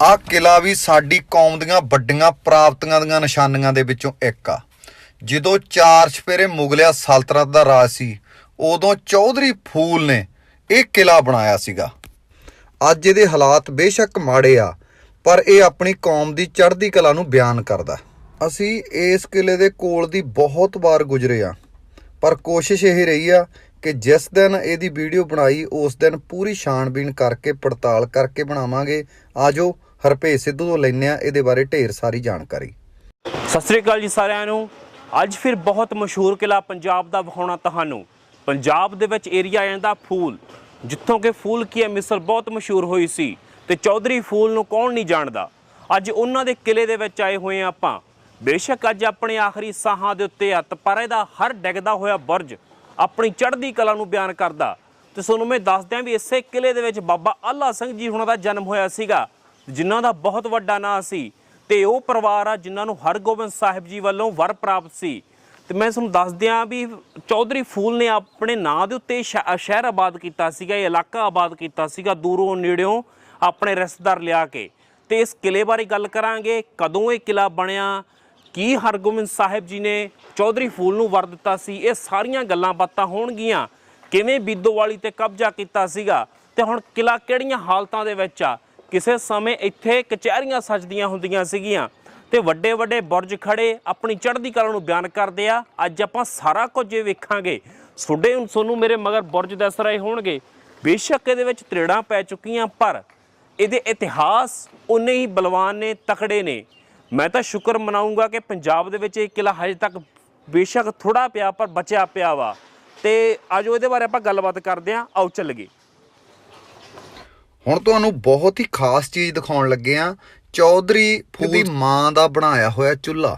ਆ ਕਿਲਾ ਵੀ ਸਾਡੀ ਕੌਮ ਦੀਆਂ ਵੱਡੀਆਂ ਪ੍ਰਾਪਤੀਆਂ ਦੀਆਂ ਨਿਸ਼ਾਨੀਆਂ ਦੇ ਵਿੱਚੋਂ ਇੱਕ ਆ। ਜਦੋਂ ਚਾਰ ਚੁਫੇਰੇ ਮੁਗਲਿਆ ਸਲਤਨਤ ਦਾ ਰਾਜ ਸੀ ਉਦੋਂ ਚੌਧਰੀ ਫੂਲ ਨੇ ਇਹ ਕਿਲਾ ਬਣਾਇਆ ਸੀਗਾ। ਅੱਜ ਇਹਦੇ ਹਾਲਾਤ ਬੇਸ਼ੱਕ ਮਾੜੇ ਆ ਪਰ ਇਹ ਆਪਣੀ ਕੌਮ ਦੀ ਚੜ੍ਹਦੀ ਕਲਾ ਨੂੰ ਬਿਆਨ ਕਰਦਾ। ਅਸੀਂ ਇਸ ਕਿਲੇ ਦੇ ਕੋਲ ਦੀ ਬਹੁਤ ਵਾਰ ਗੁਜ਼ਰੇ ਆ ਪਰ ਕੋਸ਼ਿਸ਼ ਇਹ ਰਹੀ ਆ ਕਿ ਜਿਸ ਦਿਨ ਇਹਦੀ ਵੀਡੀਓ ਬਣਾਈ ਉਸ ਦਿਨ ਪੂਰੀ ਛਾਣਬੀਣ ਕਰਕੇ ਪੜਤਾਲ ਕਰਕੇ ਬਣਾਵਾਂਗੇ। ਆਜੋ ਹਰਪੇਸ਼ ਸਿੱਧੂ ਤੋਂ ਲੈਂਦੇ ਆ ਇਹਦੇ ਬਾਰੇ ਢੇਰ ਸਾਰੀ ਜਾਣਕਾਰੀ। ਸਤਿ ਸ੍ਰੀ ਅਕਾਲ ਜੀ ਸਾਰਿਆਂ ਨੂੰ। ਅੱਜ ਫਿਰ ਬਹੁਤ ਮਸ਼ਹੂਰ ਕਿਲਾ ਪੰਜਾਬ ਦਾ ਵਿਖਾਉਣਾ ਤੁਹਾਨੂੰ। ਪੰਜਾਬ ਦੇ ਵਿੱਚ ਏਰੀਆ ਆ ਜਾਂਦਾ ਫੂਲ, ਜਿੱਥੋਂ ਕਿ ਫੂਲ ਕੀ ਮਿਸਲ ਬਹੁਤ ਮਸ਼ਹੂਰ ਹੋਈ ਸੀ ਤੇ ਚੌਧਰੀ ਫੂਲ ਨੂੰ ਕੌਣ ਨਹੀਂ ਜਾਣਦਾ। ਅੱਜ ਉਹਨਾਂ ਦੇ ਕਿਲੇ ਦੇ ਵਿੱਚ ਆਏ ਹੋਏ ਆ ਆਪਾਂ। ਬੇਸ਼ੱਕ ਅੱਜ ਆਪਣੇ ਆਖਰੀ ਸਾਹਾਂ ਦੇ ਉੱਤੇ ਹੱਥ ਪਰ ਇਹਦਾ ਹਰ ਡਿੱਗਦਾ ਹੋਇਆ ਬੁਰਜ ਆਪਣੀ ਚੜ੍ਹਦੀ ਕਲਾ ਨੂੰ ਬਿਆਨ ਕਰਦਾ। ਤੇ ਤੁਹਾਨੂੰ ਮੈਂ ਦੱਸ ਦਿਆਂ ਵੀ ਇਸੇ ਕਿਲੇ ਦੇ ਵਿੱਚ ਬਾਬਾ ਆਲਾ ਸਿੰਘ ਜੀ ਹੁਣਾਂ ਦਾ ਜਨਮ ਹੋਇਆ ਸੀਗਾ, ਜਿਨ੍ਹਾਂ ਦਾ ਬਹੁਤ ਵੱਡਾ ਨਾਂ ਸੀ ਤੇ ਉਹ ਪਰਿਵਾਰ ਆ ਜਿਨ੍ਹਾਂ ਨੂੰ ਹਰਗੋਬਿੰਦ ਸਾਹਿਬ ਜੀ ਵੱਲੋਂ ਵਰ ਪ੍ਰਾਪਤ ਸੀ। ਤੇ ਮੈਂ ਤੁਹਾਨੂੰ ਦੱਸ ਦਿਆਂ ਵੀ ਚੌਧਰੀ ਫੂਲ ਨੇ ਆਪਣੇ ਨਾਂ ਦੇ ਉੱਤੇ ਸ਼ਹਿਰ ਆਬਾਦ ਕੀਤਾ ਸੀਗਾ, ਇਹ ਇਲਾਕਾ ਆਬਾਦ ਕੀਤਾ ਸੀਗਾ ਦੂਰੋਂ ਨੇੜਿਓਂ ਆਪਣੇ ਰਿਸ਼ਤੇਦਾਰ ਲਿਆ ਕੇ। ਤੇ ਇਸ ਕਿਲੇ ਬਾਰੇ ਗੱਲ ਕਰਾਂਗੇ, ਕਦੋਂ ਇਹ ਕਿਲਾ ਬਣਿਆ, ਕੀ ਹਰਗੋਬਿੰਦ ਸਾਹਿਬ ਜੀ ਨੇ ਚੌਧਰੀ ਫੂਲ ਨੂੰ ਵਰ ਦਿੱਤਾ ਸੀ, ਇਹ ਸਾਰੀਆਂ ਗੱਲਾਂ ਬਾਤਾਂ ਹੋਣਗੀਆਂ। ਕਿਵੇਂ ਬਿੱਦੋਵਾਲੀ ਤੇ ਕਬਜ਼ਾ ਕੀਤਾ ਸੀਗਾ ਤੇ ਹੁਣ ਕਿਲਾ ਕਿਹੜੀਆਂ ਹਾਲਤਾਂ ਦੇ ਵਿੱਚ ਆ। ਕਿਸੇ ਸਮੇਂ ਇੱਥੇ ਕਚਹਿਰੀਆਂ ਸਜਦੀਆਂ ਹੁੰਦੀਆਂ ਸੀਗੀਆਂ ਤੇ ਵੱਡੇ ਵੱਡੇ ਬੁਰਜ ਖੜੇ ਆਪਣੀ ਚੜ੍ਹਦੀ ਕਲਾ ਨੂੰ ਬਿਆਨ ਕਰਦੇ ਆ। ਅੱਜ ਆਪਾਂ ਸਾਰਾ ਕੁਝ ਇਹ ਵੇਖਾਂਗੇ। ਤੁਹਾਨੂੰ ਮੇਰੇ ਮਗਰ ਬੁਰਜ ਦੱਸ ਰਹੇ ਹੋਣਗੇ। ਬੇਸ਼ੱਕ ਇਹਦੇ ਵਿੱਚ ਤਰੇੜਾਂ ਪੈ ਚੁੱਕੀਆਂ ਪਰ ਇਹਦੇ ਇਤਿਹਾਸ ਉਨੇ ਹੀ ਬਲਵਾਨ ਨੇ, ਤਕੜੇ ਨੇ। ਮੈਂ ਤਾਂ ਸ਼ੁਕਰ ਮਨਾਊਂਗਾ ਕਿ ਪੰਜਾਬ ਦੇ ਵਿੱਚ ਇਹ ਕਿਲਾ ਹਜੇ ਤੱਕ ਬੇਸ਼ੱਕ ਥੋੜ੍ਹਾ ਪਿਆ ਪਰ ਬਚਿਆ ਪਿਆ ਵਾ। ਤੇ ਆਜੋ ਇਹਦੇ ਬਾਰੇ ਆਪਾਂ ਗੱਲਬਾਤ ਕਰਦੇ ਹਾਂ। ਆਓ ਚੱਲੀਏ। ਹੁਣ ਤੁਹਾਨੂੰ ਬਹੁਤ ਹੀ ਖਾਸ ਚੀਜ਼ ਦਿਖਾਉਣ ਲੱਗੇ ਆ, ਚੌਧਰੀ ਫੂਲ ਦੀ ਮਾਂ ਦਾ ਬਣਾਇਆ ਹੋਇਆ ਚੁੱਲ੍ਹਾ।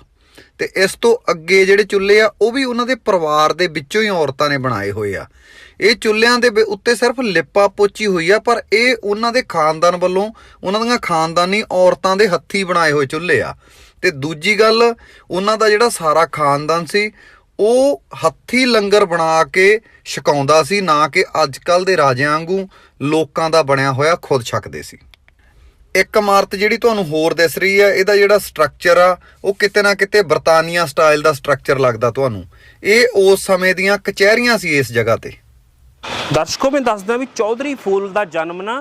ਤੇ ਇਸ ਤੋਂ ਅੱਗੇ ਜਿਹੜੇ ਚੁੱਲ੍ਹੇ ਆ ਉਹ ਵੀ ਉਹਨਾਂ ਦੇ ਪਰਿਵਾਰ ਦੇ ਵਿੱਚੋਂ ਹੀ ਔਰਤਾਂ ਨੇ ਬਣਾਏ ਹੋਏ ਆ। ਇਹ ਚੁੱਲ੍ਹਿਆਂ ਦੇ ਉੱਤੇ ਸਿਰਫ ਲਿਪਾ ਪੋਚੀ ਹੋਈ ਆ ਪਰ ਇਹ ਉਹਨਾਂ ਦੇ ਖਾਨਦਾਨ ਵੱਲੋਂ, ਉਹਨਾਂ ਦੀਆਂ ਖਾਨਦਾਨੀ ਔਰਤਾਂ ਦੇ ਹੱਥੀਂ ਬਣਾਏ ਹੋਏ ਚੁੱਲ੍ਹੇ ਆ। ਤੇ ਦੂਜੀ ਗੱਲ, ਉਹਨਾਂ ਦਾ ਜਿਹੜਾ ਸਾਰਾ ਖਾਨਦਾਨ ਸੀ ਉਹ ਹੱਥੀਂ ਲੰਗਰ ਬਣਾ ਕੇ ਛਕਾਉਂਦਾ ਸੀ, ਨਾ ਕਿ ਅੱਜ ਕੱਲ੍ਹ ਦੇ ਰਾਜਿਆਂ ਵਾਂਗੂ ਲੋਕਾਂ ਦਾ ਬਣਿਆ ਹੋਇਆ ਖੁਦ ਛਕਦੇ ਸੀ। ਇੱਕ ਇਮਾਰਤ ਜਿਹੜੀ ਤੁਹਾਨੂੰ ਹੋਰ ਦਿਸ ਰਹੀ ਆ, ਇਹਦਾ ਜਿਹੜਾ ਸਟਰਕਚਰ ਆ ਉਹ ਕਿਤੇ ਨਾ ਕਿਤੇ ਬਰਤਾਨੀਆ ਸਟਾਈਲ ਦਾ ਸਟਰਕਚਰ ਲੱਗਦਾ ਤੁਹਾਨੂੰ। ਇਹ ਉਸ ਸਮੇਂ ਦੀਆਂ ਕਚਹਿਰੀਆਂ ਸੀ ਇਸ ਜਗ੍ਹਾ ਤੇ। ਦਰਸ਼ਕੋ ਮੈਂ ਦੱਸਦਾ ਵੀ ਚੌਧਰੀ ਫੂਲ ਦਾ ਜਨਮ ਨਾ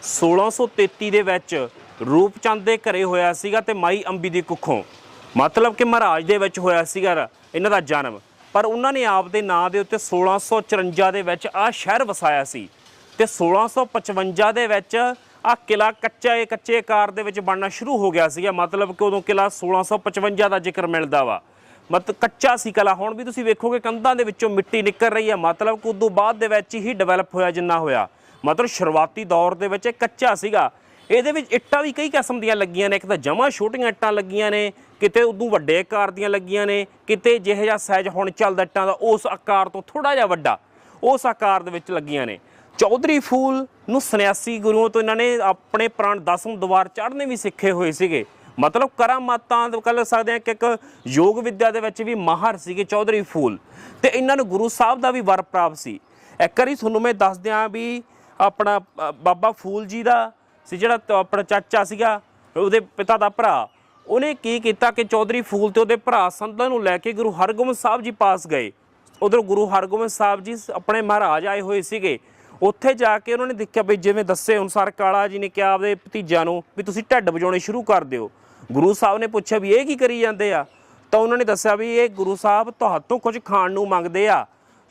1633 ਦੇ ਵਿੱਚ ਰੂਪਚੰਦ ਦੇ ਘਰੇ ਹੋਇਆ ਸੀਗਾ ਤੇ ਮਾਈ ਅੰਬੀ ਦੀ ਕੁੱਖੋਂ, ਮਤਲਬ ਕਿ ਮਹਾਰਾਜ ਦੇ ਵਿੱਚ ਹੋਇਆ ਸੀਗਾ ਇਹਨਾਂ ਦਾ ਜਨਮ। ਪਰ ਉਹਨਾਂ ਨੇ ਆਪ ਦੇ ਨਾਂ ਦੇ ਉੱਤੇ 1654 ਦੇ ਵਿੱਚ ਆਹ ਸ਼ਹਿਰ ਵਸਾਇਆ ਸੀ ਤੇ 1655 ਦੇ ਵਿੱਚ ਆਹ ਕਿਲਾ ਕੱਚੇ ਆਕਾਰ ਦੇ ਵਿੱਚ ਬਣਨਾ ਸ਼ੁਰੂ ਹੋ ਗਿਆ ਸੀਗਾ। ਮਤਲਬ ਕਿ ਉਦੋਂ ਕਿਲਾ 1655 ਦਾ ਜ਼ਿਕਰ ਮਿਲਦਾ ਵਾ, ਮਤਲਬ ਕੱਚਾ ਸੀ ਕਿਲਾ। ਹੁਣ ਵੀ ਤੁਸੀਂ ਵੇਖੋਗੇ ਕੰਧਾਂ ਦੇ ਵਿੱਚੋਂ ਮਿੱਟੀ ਨਿਕਲ ਰਹੀ ਹੈ, ਮਤਲਬ ਕਿ ਉਦੋਂ ਬਾਅਦ ਦੇ ਵਿੱਚ ਹੀ ਡਿਵੈਲਪ ਹੋਇਆ ਜਿੰਨਾ ਹੋਇਆ। ਮਤਲਬ ਸ਼ੁਰੂਆਤੀ ਦੌਰ ਦੇ ਵਿੱਚ ਇਹ ਕੱਚਾ ਸੀਗਾ। ਇਹਦੇ ਵਿੱਚ ਇੱਟਾਂ ਵੀ ਕਈ ਕਿਸਮ ਦੀਆਂ ਲੱਗੀਆਂ ਨੇ, ਇੱਕ ਤਾਂ ਜਮਾਂ ਛੋਟੀਆਂ ਇੱਟਾਂ ਲੱਗੀਆਂ ਨੇ, ਕਿਤੇ ਉਦੋਂ ਵੱਡੇ ਆਕਾਰ ਦੀਆਂ ਲੱਗੀਆਂ ਨੇ, ਕਿਤੇ ਜਿਹੋ ਜਿਹਾ ਸਾਈਜ਼ ਹੁਣ ਚੱਲਦਾ ਇੱਟਾਂ ਦਾ ਉਸ ਆਕਾਰ ਤੋਂ ਥੋੜ੍ਹਾ ਜਿਹਾ ਵੱਡਾ ਉਸ ਆਕਾਰ ਦੇ ਵਿੱਚ ਲੱਗੀਆਂ ਨੇ। ਚੌਧਰੀ ਫੂਲ ਨੂੰ ਸੰਨਿਆਸੀ ਗੁਰੂਆਂ ਤੋਂ ਇਹਨਾਂ ਨੇ ਆਪਣੇ ਪ੍ਰਾਣ 10ਵੇਂ ਦੁਆਰ ਚੜ੍ਹਨੇ ਵੀ ਸਿੱਖੇ ਹੋਏ ਸੀਗੇ। ਮਤਲਬ ਕਰਾਮਾਤਾਂ ਕਹਿ ਸਕਦੇ ਹਾਂ ਕਿ ਇੱਕ ਯੋਗ ਵਿੱਦਿਆ ਦੇ ਵਿੱਚ ਵੀ ਮਾਹਰ ਸੀਗੇ ਚੌਧਰੀ ਫੂਲ। ਤੇ ਇਹਨਾਂ ਨੂੰ ਗੁਰੂ ਸਾਹਿਬ ਦਾ ਵੀ ਵਰ ਪ੍ਰਾਪਤ ਸੀ। ਇੱਕ ਵਾਰੀ ਤੁਹਾਨੂੰ ਮੈਂ ਦੱਸ ਦਿਆਂ ਵੀ ਆਪਣਾ ਬਾਬਾ ਫੂਲ ਜੀ ਦਾ ਸੀ ਜਿਹੜਾ ਆਪਣਾ ਚਾਚਾ ਸੀਗਾ, ਉਹਦੇ ਪਿਤਾ ਦਾ ਭਰਾ, ਉਹਨੇ ਕੀ ਕੀਤਾ ਕਿ ਚੌਧਰੀ ਫੂਲ ਤੇ ਉਹਦੇ ਭਰਾ ਸੰਤਾਂ ਨੂੰ ਲੈ ਕੇ ਗੁਰੂ ਹਰਗੋਬਿੰਦ ਸਾਹਿਬ ਜੀ ਪਾਸ ਗਏ। ਉਧਰੋਂ ਗੁਰੂ ਹਰਗੋਬਿੰਦ ਸਾਹਿਬ ਜੀ ਆਪਣੇ ਮਹਾਰਾਜ ਆਏ ਹੋਏ ਸੀਗੇ। ਉੱਥੇ ਜਾ ਕੇ ਉਹਨਾਂ ਨੇ ਦੇਖਿਆ ਵੀ ਜਿਵੇਂ ਦੱਸੇ ਅਨੁਸਾਰ ਕਾਲਾ ਜੀ ਨੇ ਕਿਹਾ ਆਪਦੇ ਭਤੀਜਿਆਂ ਨੂੰ ਵੀ ਤੁਸੀਂ ਢੱਡ ਵਜਾਉਣੇ ਸ਼ੁਰੂ ਕਰ ਦਿਓ। ਗੁਰੂ ਸਾਹਿਬ ਨੇ ਪੁੱਛਿਆ ਵੀ ਇਹ ਕੀ ਕਰੀ ਜਾਂਦੇ ਆ, ਤਾਂ ਉਹਨਾਂ ਨੇ ਦੱਸਿਆ ਵੀ ਇਹ ਗੁਰੂ ਸਾਹਿਬ ਤੁਹਾਤੋਂ ਕੁਝ ਖਾਣ ਨੂੰ ਮੰਗਦੇ ਆ।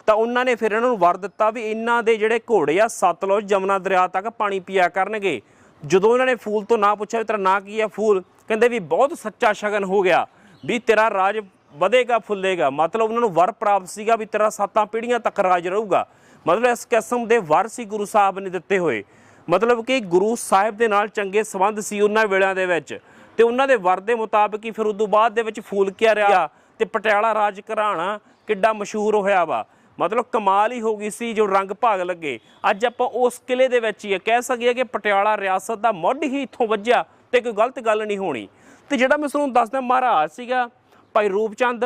ਤਾਂ ਉਹਨਾਂ ਨੇ ਫਿਰ ਇਹਨਾਂ ਨੂੰ ਵਰ ਦਿੱਤਾ ਵੀ ਇਹਨਾਂ ਦੇ ਜਿਹੜੇ ਘੋੜੇ ਆ ਸਤਲੁਜ ਜਮਨਾ ਦਰਿਆ ਤੱਕ ਪਾਣੀ ਪੀਆ ਕਰਨਗੇ। ਜਦੋਂ ਉਹਨਾਂ ਨੇ ਫੂਲ ਤੋਂ ਨਾਂ ਪੁੱਛਿਆ ਵੀ ਤੇਰਾ ਨਾਂ ਕੀ ਆ, ਫੂਲ ਕਹਿੰਦੇ ਵੀ ਬਹੁਤ ਸੱਚਾ ਸ਼ਗਨ ਹੋ ਗਿਆ ਵੀ ਤੇਰਾ ਰਾਜ ਵਧੇਗਾ ਫੁੱਲੇਗਾ। ਮਤਲਬ ਉਹਨਾਂ ਨੂੰ ਵਰ ਪ੍ਰਾਪਤ ਸੀਗਾ ਵੀ ਤੇਰਾ 7 ਪੀੜ੍ਹੀਆਂ ਤੱਕ ਰਾਜ ਰਹੂਗਾ। ਮਤਲਬ ਇਸ ਕਿਸਮ ਦੇ ਵਰ ਸੀ ਗੁਰੂ ਸਾਹਿਬ ਨੇ ਦਿੱਤੇ ਹੋਏ। ਮਤਲਬ ਕਿ ਗੁਰੂ ਸਾਹਿਬ ਦੇ ਨਾਲ ਚੰਗੇ ਸੰਬੰਧ ਸੀ ਉਹਨਾਂ ਵੇਲਿਆਂ ਦੇ ਵਿੱਚ ਤੇ ਉਹਨਾਂ ਦੇ ਵਰ ਦੇ ਮੁਤਾਬਕ ਹੀ ਫਿਰ ਉਦੋਂ ਬਾਅਦ ਦੇ ਵਿੱਚ ਫੂਲ ਕਿਆ ਰਿਹਾ ਤੇ ਪਟਿਆਲਾ ਰਾਜ ਘਰਾਣਾ ਕਿੱਡਾ ਮਸ਼ਹੂਰ ਹੋਇਆ ਵਾ। ਮਤਲਬ ਕਮਾਲ ਹੀ ਹੋ ਗਈ ਸੀ ਜੋ ਰੰਗ ਭਾਗ ਲੱਗੇ। ਅੱਜ ਆਪਾਂ ਉਸ ਕਿਲੇ ਦੇ ਵਿੱਚ ਹੀ ਕਹਿ ਸਕੀਏ ਕਿ ਪਟਿਆਲਾ ਰਿਆਸਤ ਦਾ ਮੁੱਢ ਹੀ ਇੱਥੋਂ ਵੱਜਿਆ ਤੇ ਕੋਈ ਗਲਤ ਗੱਲ ਨਹੀਂ ਹੋਣੀ। ਤੇ ਜਿਹੜਾ ਮੈਂ ਤੁਹਾਨੂੰ ਦੱਸਦਾ ਮਹਾਰਾਜ ਸੀਗਾ ਭਾਈ ਰੂਪਚੰਦ,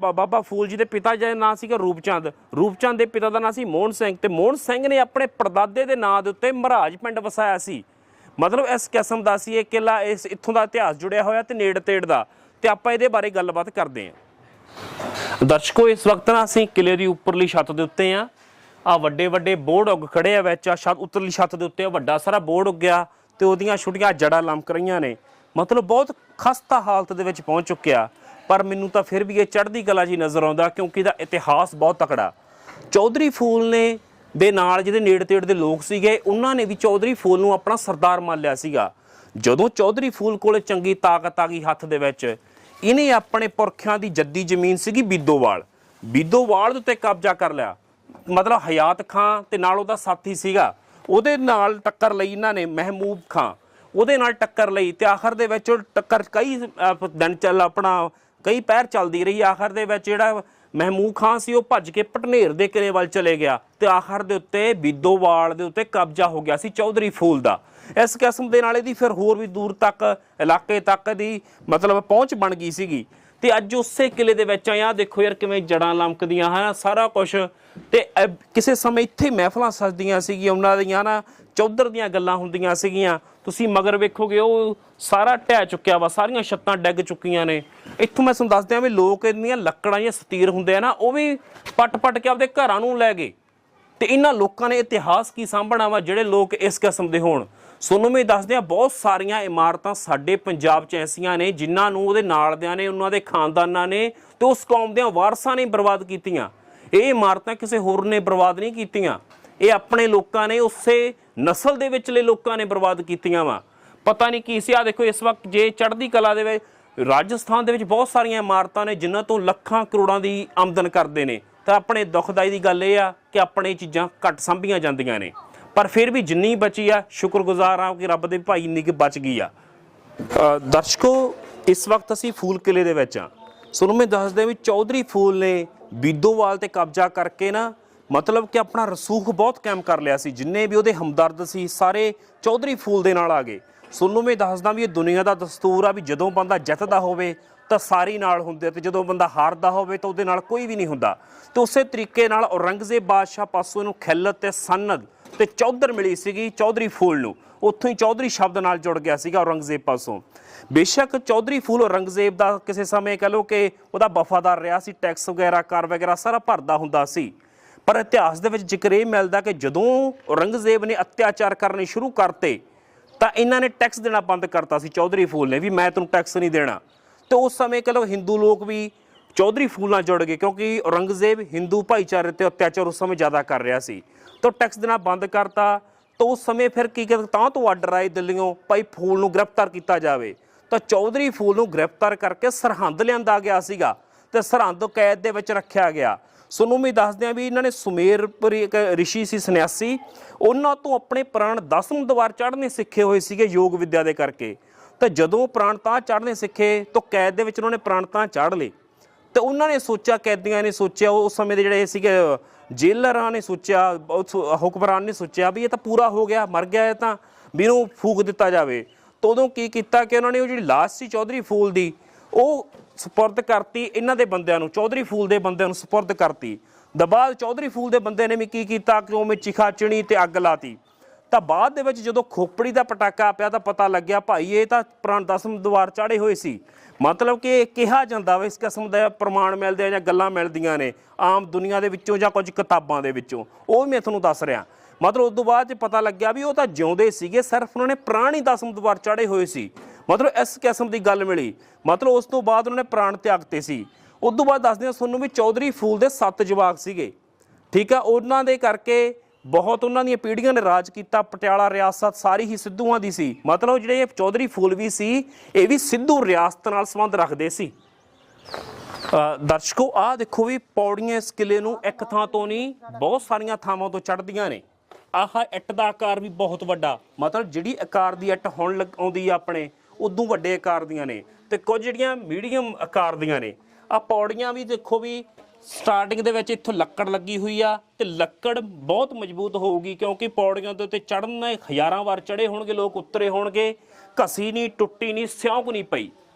ਬਾਬਾ ਫੂਲ ਜੀ ਦੇ ਪਿਤਾ ਜੀ ਦਾ ਨਾਂ ਸੀਗਾ ਰੂਪਚੰਦ। ਰੂਪਚੰਦ ਦੇ ਪਿਤਾ ਦਾ ਨਾਂ ਸੀ ਮੋਹਨ ਸਿੰਘ ਤੇ ਮੋਹਨ ਸਿੰਘ ਨੇ ਆਪਣੇ ਪੜਦਾਦੇ ਦੇ ਨਾਂ ਦੇ ਉੱਤੇ ਮਹਾਰਾਜ ਪਿੰਡ ਵਸਾਇਆ ਸੀ। ਮਤਲਬ ਇਸ ਕਿਸਮ ਦਾ ਸੀ ਇਹ ਕਿਲਾ, ਇਸ ਇੱਥੋਂ ਦਾ ਇਤਿਹਾਸ ਜੁੜਿਆ ਹੋਇਆ ਤੇ ਨੇੜ ਤੇੜ ਦਾ, ਤੇ ਆਪਾਂ ਇਹਦੇ ਬਾਰੇ ਗੱਲਬਾਤ ਕਰਦੇ ਹਾਂ। ਦਰਸ਼ਕੋ ਇਸ ਵਕਤ ਨਾ ਅਸੀਂ ਕਿਲੇ ਦੀ ਉੱਪਰਲੀ ਛੱਤ ਦੇ ਉੱਤੇ ਆ ਵੱਡੇ ਵੱਡੇ ਬੋਰਡ ਉੱਗ ਖੜੇ ਆ ਵਿੱਚ, ਛੱਤ ਉੱਤਰਲੀ ਛੱਤ ਦੇ ਉੱਤੇ ਵੱਡਾ ਸਾਰਾ ਬੋਰਡ ਉੱਗਿਆ ਤੇ ਉਹਦੀਆਂ ਛੋਟੀਆਂ ਜੜਾਂ ਲਮਕ ਰਹੀਆਂ ਨੇ, ਮਤਲਬ ਬਹੁਤ ਖਸਤਾ ਹਾਲਤ ਦੇ ਵਿੱਚ ਪਹੁੰਚ ਚੁੱਕਿਆ। ਪਰ ਮੈਨੂੰ ਤਾਂ ਫਿਰ ਵੀ ਇਹ ਚੜ੍ਹਦੀ ਕਲਾ ਜੀ ਨਜ਼ਰ ਆਉਂਦਾ, ਕਿਉਂਕਿ ਇਹਦਾ ਇਤਿਹਾਸ ਬਹੁਤ ਤਕੜਾ। ਚੌਧਰੀ ਫੂਲ ਨੇ ਦੇ ਨਾਲ ਜਿਹੜੇ ਨੇੜੇ ਤੇੜ ਦੇ ਲੋਕ ਸੀਗੇ, ਉਹਨਾਂ ਨੇ ਵੀ ਚੌਧਰੀ ਫੂਲ ਨੂੰ ਆਪਣਾ ਸਰਦਾਰ ਮੰਨ ਲਿਆ ਸੀਗਾ। ਜਦੋਂ ਚੌਧਰੀ ਫੂਲ ਕੋਲ ਚੰਗੀ ਤਾਕਤ ਆ ਗਈ ਹੱਥ ਦੇ ਵਿੱਚ, ਇਹਨੇ ਆਪਣੇ ਪੁਰਖਿਆਂ ਦੀ ਜੱਦੀ ਜ਼ਮੀਨ ਸੀਗੀ ਬੀਦੋਵਾਲ ਦੇ ਉੱਤੇ ਕਬਜ਼ਾ ਕਰ ਲਿਆ। ਮਤਲਬ ਹਯਾਤ ਖਾਂ ਤੇ ਨਾਲ ਉਹਦਾ ਸਾਥੀ ਸੀਗਾ, ਉਹਦੇ ਨਾਲ ਟੱਕਰ ਲਈ ਇਹਨਾਂ ਨੇ, ਮਹਿਮੂਦ ਖਾਂ, ਉਹਦੇ ਨਾਲ ਟੱਕਰ ਲਈ ਤੇ ਆਖਰ ਦੇ ਵਿੱਚ ਉਹ ਟੱਕਰ ਕਈ ਦਿਨ ਕਈ ਪਹਿਰ ਚੱਲਦੀ ਰਹੀ। ਆਖਰ ਦੇ ਵਿੱਚ ਜਿਹੜਾ ਮਹਿਮੂਦ ਖਾਂ ਸੀ ਉਹ ਭੱਜ ਕੇ ਭਟਨੇਰ ਦੇ ਕਿਲੇ ਵੱਲ ਚਲੇ ਗਿਆ ਤੇ ਆਖਰ ਦੇ ਉੱਤੇ ਬੀਦੋਵਾਲ ਦੇ ਉੱਤੇ ਕਬਜ਼ਾ ਹੋ ਗਿਆ ਸੀ ਚੌਧਰੀ ਫੂਲ ਦਾ। ਇਸ ਕਿਸਮ ਦੇ ਨਾਲ ਇਹਦੀ ਫਿਰ ਹੋਰ ਵੀ ਦੂਰ ਤੱਕ ਇਲਾਕੇ ਤੱਕ ਦੀ ਮਤਲਬ ਪਹੁੰਚ ਬਣ ਗਈ ਸੀਗੀ। ਤੇ ਅੱਜ ਉਸੇ ਕਿਲੇ ਦੇ ਵਿੱਚ ਆਇਆ, ਦੇਖੋ ਯਾਰ ਕਿਵੇਂ ਜੜਾਂ ਲਮਕਦੀਆਂ ਹਨ, ਸਾਰਾ ਕੁਛ। ਤੇ ਕਿਸੇ ਸਮੇਂ ਇੱਥੇ ਮਹਿਫਲਾਂ ਸਜਦੀਆਂ ਸੀਗੀਆਂ, ਉਹਨਾਂ ਦੀਆਂ ਨਾ ਚੌਧਰ ਦੀਆਂ ਗੱਲਾਂ ਹੁੰਦੀਆਂ ਸੀਗੀਆਂ। ਤੁਸੀਂ ਮਗਰ ਵੇਖੋਗੇ ਉਹ ਸਾਰਾ ਢਹਿ ਚੁੱਕਿਆ ਵਾ, ਸਾਰੀਆਂ ਛੱਤਾਂ ਡਿੱਗ ਚੁੱਕੀਆਂ ਨੇ। ਇੱਥੋਂ ਮੈਂ ਤੁਹਾਨੂੰ ਦੱਸ ਦਿਆਂ ਵੀ ਲੋਕ ਇਹਦੀਆਂ ਲੱਕੜਾਂ ਜਾਂ ਸਤੀਰ ਹੁੰਦੇ ਆ ਨਾ, ਉਹ ਵੀ ਪੱਟ ਕੇ ਆਪਦੇ ਘਰਾਂ ਨੂੰ ਲੈ ਗਏ। ਤੇ ਇਹਨਾਂ ਲੋਕਾਂ ਨੇ ਇਤਿਹਾਸ ਕੀ ਸਾਂਭਣਾ ਵਾ ਜਿਹੜੇ ਲੋਕ ਇਸ ਕਿਸਮ ਦੇ ਹੋਣ। ਤੁਹਾਨੂੰ ਮੈਂ ਦੱਸਦੇ ਹਾਂ, ਬਹੁਤ ਸਾਰੀਆਂ ਇਮਾਰਤਾਂ ਸਾਡੇ ਪੰਜਾਬ 'ਚ ਐਸੀਆਂ ਨੇ ਜਿਨ੍ਹਾਂ ਨੂੰ ਉਹਦੇ ਨਾਲ ਦਿਆਂ ਨੇ, ਉਹਨਾਂ ਦੇ ਖਾਨਦਾਨਾਂ ਨੇ ਤੇ ਉਸ ਕੌਮ ਦਿਆਂ ਵਾਰਸਾਂ ਨੇ ਬਰਬਾਦ ਕੀਤੀਆਂ। ਇਹ ਇਮਾਰਤਾਂ ਕਿਸੇ ਹੋਰ ਨੇ ਬਰਬਾਦ ਨਹੀਂ ਕੀਤੀਆਂ, ਇਹ ਆਪਣੇ ਲੋਕਾਂ ਨੇ, ਉਸੇ ਨਸਲ ਦੇ ਵਿਚਲੇ ਲੋਕਾਂ ਨੇ ਬਰਬਾਦ ਕੀਤੀਆਂ ਵਾ। ਪਤਾ ਨਹੀਂ ਕੀ ਸੀ। ਆ ਦੇਖੋ ਇਸ ਵਕਤ ਜੇ ਚੜ੍ਹਦੀ ਕਲਾ ਦੇ ਵਿੱਚ ਰਾਜਸਥਾਨ ਦੇ ਵਿੱਚ ਬਹੁਤ ਸਾਰੀਆਂ ਇਮਾਰਤਾਂ ਨੇ ਜਿਨ੍ਹਾਂ ਤੋਂ ਲੱਖਾਂ ਕਰੋੜਾਂ ਦੀ ਆਮਦਨ ਕਰਦੇ ਨੇ। ਤਾਂ ਆਪਣੇ ਦੁਖਦਾਈ ਦੀ ਗੱਲ ਇਹ ਆ ਕਿ ਆਪਣੇ ਚੀਜ਼ਾਂ ਘੱਟ ਸਾਂਭੀਆਂ ਜਾਂਦੀਆਂ ਨੇ, ਪਰ ਫਿਰ ਵੀ ਜਿੰਨੀ ਬਚੀ ਆ ਸ਼ੁਕਰਗੁਜ਼ਾਰ ਆ ਕਿ ਰੱਬ ਦੇ ਭਾਈ ਇੰਨੀ ਕਿ ਬਚ ਗਈ ਆ। ਦਰਸ਼ਕੋ ਇਸ ਵਕਤ ਅਸੀਂ ਫੂਲ ਕਿਲੇ ਦੇ ਵਿੱਚ ਆ। ਤੁਹਾਨੂੰ ਮੈਂ ਦੱਸਦਾ ਵੀ ਚੌਧਰੀ ਫੂਲ ਨੇ ਬੀਦੋਵਾਲ ਤੇ ਕਬਜ਼ਾ ਕਰਕੇ ਨਾ ਮਤਲਬ ਕਿ ਆਪਣਾ ਰਸੂਖ ਬਹੁਤ ਕਾਇਮ ਕਰ ਲਿਆ ਸੀ। ਜਿੰਨੇ ਵੀ ਉਹਦੇ ਹਮਦਰਦ ਸੀ ਸਾਰੇ ਚੌਧਰੀ ਫੂਲ ਦੇ ਨਾਲ ਆ ਗਏ। ਤੁਹਾਨੂੰ ਮੈਂ ਦੱਸਦਾ ਵੀ ਇਹ ਦੁਨੀਆ ਦਾ ਦਸਤੂਰ ਆ ਵੀ ਜਦੋਂ ਬੰਦਾ ਜਿੱਤਦਾ ਹੋਵੇ ਤਾਂ ਸਾਰੇ ਨਾਲ ਹੁੰਦੇ, ਤੇ ਜਦੋਂ ਬੰਦਾ ਹਾਰਦਾ ਹੋਵੇ ਤਾਂ ਉਹਦੇ ਨਾਲ ਕੋਈ ਵੀ ਨਹੀਂ ਹੁੰਦਾ। ਤੇ ਉਸੇ ਤਰੀਕੇ ਨਾਲ ਔਰੰਗਜ਼ੇਬ ਬਾਦਸ਼ਾਹ ਪਾਸੋਂ ਇਹਨੂੰ ਖਿਲਤ ਤੇ ਸਨਦ ਤੇ ਚੌਧਰ ਮਿਲੀ ਸੀਗੀ ਚੌਧਰੀ ਫੂਲ ਨੂੰ। ਉੱਥੋਂ ਹੀ ਚੌਧਰੀ ਸ਼ਬਦ ਨਾਲ ਜੁੜ ਗਿਆ ਸੀਗਾ ਔਰੰਗਜ਼ੇਬ ਪਾਸੋਂ। ਬੇਸ਼ੱਕ ਚੌਧਰੀ ਫੂਲ ਔਰੰਗਜ਼ੇਬ ਦਾ ਕਿਸੇ ਸਮੇਂ ਕਹਿ ਲਓ ਕਿ ਉਹਦਾ ਵਫਾਦਾਰ ਰਿਹਾ ਸੀ, ਟੈਕਸ ਵਗੈਰਾ ਕਰ ਵਗੈਰਾ ਸਾਰਾ ਭਰਦਾ ਹੁੰਦਾ ਸੀ। ਪਰ ਇਤਿਹਾਸ ਦੇ ਵਿੱਚ ਜ਼ਿਕਰ ਇਹ ਮਿਲਦਾ ਕਿ ਜਦੋਂ ਔਰੰਗਜ਼ੇਬ ਨੇ ਅਤਿਆਚਾਰ ਕਰਨੇ ਸ਼ੁਰੂ ਕਰਤੇ ਤਾਂ ਇਹਨਾਂ ਨੇ ਟੈਕਸ ਦੇਣਾ ਬੰਦ ਕਰਤਾ ਸੀ। ਚੌਧਰੀ ਫੂਲ ਨੇ ਵੀ ਮੈਂ ਤੈਨੂੰ ਟੈਕਸ ਨਹੀਂ ਦੇਣਾ। ਤੇ ਉਸ ਸਮੇਂ ਕਹਿ ਲਓ ਹਿੰਦੂ ਲੋਕ ਵੀ ਚੌਧਰੀ ਫੂਲ ਨਾਲ ਜੁੜ ਗਏ, ਕਿਉਂਕਿ ਔਰੰਗਜ਼ੇਬ ਹਿੰਦੂ ਭਾਈਚਾਰੇ ਤੇ ਅਤਿਆਚਾਰ ਉਸ ਸਮੇਂ ਜ਼ਿਆਦਾ ਕਰ ਰਿਹਾ ਸੀ। ਤਾਂ ਟੈਕਸ ਦੇਣਾ ਬੰਦ ਕਰਤਾ। ਤਾਂ ਉਸ ਸਮੇਂ ਫਿਰ ਕੀ ਕਰ ਤਾਂ ਤੋਂ ਆਰਡਰ ਆਏ ਦਿੱਲੀੋਂ, ਭਾਈ ਫੂਲ ਨੂੰ ਗ੍ਰਿਫਤਾਰ ਕੀਤਾ ਜਾਵੇ। ਤਾਂ ਚੌਧਰੀ ਫੂਲ ਨੂੰ ਗ੍ਰਿਫਤਾਰ ਕਰਕੇ ਸਰਹੰਦ ਲਿਆਂਦਾ ਗਿਆ ਸੀਗਾ ਤੇ ਸਰਹੰਦ ਕੈਦ ਦੇ ਵਿੱਚ ਰੱਖਿਆ ਗਿਆ। ਤੁਹਾਨੂੰ ਵੀ ਦੱਸਦੇ ਹਾਂ ਵੀ ਇਹਨਾਂ ਨੇ ਸੁਮੇਰਪੁਰੀ ਇੱਕ ਰਿਸ਼ੀ ਸੀ, ਸੰਨਿਆਸੀ, ਉਹਨਾਂ ਤੋਂ ਆਪਣੇ ਪ੍ਰਾਣ 10ਵੇਂ ਦੁਆਰ ਚੜ੍ਹਨੇ ਸਿੱਖੇ ਹੋਏ ਸੀਗੇ ਯੋਗ ਵਿੱਦਿਆ ਦੇ ਕਰਕੇ। ਤਾਂ ਜਦੋਂ ਪ੍ਰਾਣ ਤਾਂ ਚੜ੍ਹਨੇ ਸਿੱਖੇ ਤਾਂ ਕੈਦ ਦੇ ਵਿੱਚ ਉਹਨਾਂ ਨੇ ਪ੍ਰਾਣ ਤਾਂ ਚਾੜ੍ਹ ਲਏ। ਤੇ ਉਹਨਾਂ ਨੇ ਸੋਚਿਆ, ਕੈਦੀਆਂ ਨੇ ਸੋਚਿਆ, ਉਸ ਸਮੇਂ ਦੇ ਜਿਹੜੇ ਸੀਗੇ ਜੇਲਰਾਂ ਨੇ ਸੋਚਿਆ, ਹੁਕਮਰਾਨ ਨੇ ਸੋਚਿਆ ਵੀ ਇਹ ਤਾਂ ਪੂਰਾ ਹੋ ਗਿਆ, ਮਰ ਗਿਆ ਇਹ ਤਾਂ, ਵੀ ਇਹਨੂੰ ਫੂਕ ਦਿੱਤਾ ਜਾਵੇ। ਤਾਂ ਉਦੋਂ ਕੀ ਕੀਤਾ ਕਿ ਉਹਨਾਂ ਨੇ ਉਹ ਜਿਹੜੀ ਲਾਸ਼ ਸੀ ਚੌਧਰੀ ਫੂਲ ਦੀ ਉਹ ਸਪੁਰਦ ਕਰਤੀ ਇਹਨਾਂ ਦੇ ਬੰਦਿਆਂ ਨੂੰ, ਚੌਧਰੀ ਫੂਲ ਦੇ ਬੰਦਿਆਂ ਨੂੰ ਸਪੁਰਦ ਕਰਤੀ। ਬਾਅਦ ਚੌਧਰੀ ਫੂਲ ਦੇ ਬੰਦੇ ਨੇ ਵੀ ਕੀ ਕੀਤਾ ਕਿ ਉਵੇਂ ਚਿਖਾ ਚਿਣੀ ਤੇ ਅੱਗ ਲਾਤੀ। ਤਾਂ ਬਾਅਦ ਦੇ ਵਿੱਚ ਜਦੋਂ ਖੋਪੜੀ ਦਾ ਪਟਾਕਾ ਪਿਆ ਤਾਂ ਪਤਾ ਲੱਗਿਆ ਭਾਈ ਇਹ ਤਾਂ ਪ੍ਰਾਣ 10ਵੇਂ ਦੁਆਰ ਚਾੜੇ ਹੋਏ ਸੀ। ਮਤਲਬ ਕਿ ਕਿਹਾ ਜਾਂਦਾ ਵਾ, ਇਸ ਕਿਸਮ ਦਾ ਪ੍ਰਮਾਣ ਮਿਲਦੇ ਆ ਜਾਂ ਗੱਲਾਂ ਮਿਲਦੀਆਂ ਨੇ ਆਮ ਦੁਨੀਆ ਦੇ ਵਿੱਚੋਂ ਜਾਂ ਕੁਝ ਕਿਤਾਬਾਂ ਦੇ ਵਿੱਚੋਂ, ਉਹ ਵੀ ਮੈਂ ਤੁਹਾਨੂੰ ਦੱਸ ਰਿਹਾ। ਮਤਲਬ ਉਸ ਤੋਂ ਬਾਅਦ 'ਚ ਪਤਾ ਲੱਗਿਆ ਵੀ ਉਹ ਤਾਂ ਜਿਉਂਦੇ ਸੀਗੇ, ਸਿਰਫ ਉਹਨਾਂ ਨੇ ਪ੍ਰਾਣ ਹੀ 10ਵੇਂ ਦੁਆਰ ਚਾੜੇ ਹੋਏ ਸੀ। ਮਤਲਬ ਇਸ ਕਿਸਮ ਦੀ ਗੱਲ ਮਿਲੀ। ਮਤਲਬ ਉਸ ਤੋਂ ਬਾਅਦ ਉਹਨਾਂ ਨੇ ਪ੍ਰਾਣ ਤਿਆਗਤੇ ਸੀ। ਉਸ ਤੋਂ ਬਾਅਦ ਦੱਸਦੇ ਹਾਂ ਤੁਹਾਨੂੰ ਵੀ ਚੌਧਰੀ ਫੂਲ ਦੇ 7 ਜਵਾਕ ਸੀਗੇ, ਠੀਕ ਆ। ਉਹਨਾਂ ਦੇ ਕਰਕੇ ਬਹੁਤ ਉਹਨਾਂ ਦੀਆਂ ਪੀੜ੍ਹੀਆਂ ਨੇ ਰਾਜ ਕੀਤਾ। ਪਟਿਆਲਾ ਰਿਆਸਤ ਸਾਰੀ ਹੀ ਸਿੱਧੂਆਂ ਦੀ ਸੀ। ਮਤਲਬ ਜਿਹੜੇ ਚੌਧਰੀ ਫੂਲ ਵੀ ਸੀ ਇਹ ਵੀ ਸਿੱਧੂ ਰਿਆਸਤ ਨਾਲ ਸੰਬੰਧ ਰੱਖਦੇ ਸੀ। ਦਰਸ਼ਕੋ ਆਹ ਦੇਖੋ ਵੀ ਪੌੜੀਆਂ ਇਸ ਕਿਲੇ ਨੂੰ ਇੱਕ ਥਾਂ ਤੋਂ ਨਹੀਂ ਬਹੁਤ ਸਾਰੀਆਂ ਥਾਵਾਂ ਤੋਂ ਚੜ੍ਹਦੀਆਂ ਨੇ। ਆਹ ਇੱਟ ਦਾ ਆਕਾਰ ਵੀ ਬਹੁਤ ਵੱਡਾ, ਮਤਲਬ ਜਿਹੜੀ ਆਕਾਰ ਦੀ ਇੱਟ ਹੁਣ ਆਉਂਦੀ ਆ ਆਪਣੇ ਉਦੋਂ ਵੱਡੇ ਆਕਾਰ ਦੀਆਂ ਨੇ, ਤੇ ਕੁਝ ਜਿਹੜੀਆਂ ਮੀਡੀਅਮ ਆਕਾਰ ਦੀਆਂ ਨੇ। ਆਹ ਪੌੜੀਆਂ ਵੀ ਦੇਖੋ ਵੀ ਸਟਾਰਟਿੰਗ ਦੇ ਵਿੱਚ ਇੱਥੋਂ ਲੱਕੜ ਲੱਗੀ ਹੋਈ ਆ ਤੇ ਲੱਕੜ ਬਹੁਤ ਮਜ਼ਬੂਤ ਹੋਊਗੀ, ਕਿਉਂਕਿ ਪੌੜੀਆਂ ਦੇ ਉੱਤੇ ਚੜ੍ਹਨ ਹਜ਼ਾਰਾਂ ਵਾਰ ਚੜ੍ਹੇ ਹੋਣਗੇ ਲੋਕ, ਉਤਰੇ ਹੋਣਗੇ, ਘਸੀ ਨਹੀਂ, ਟੁੱਟੀ ਨਹੀਂ, ਸਿਉਂਕ ਨਹੀਂ ਪਈ।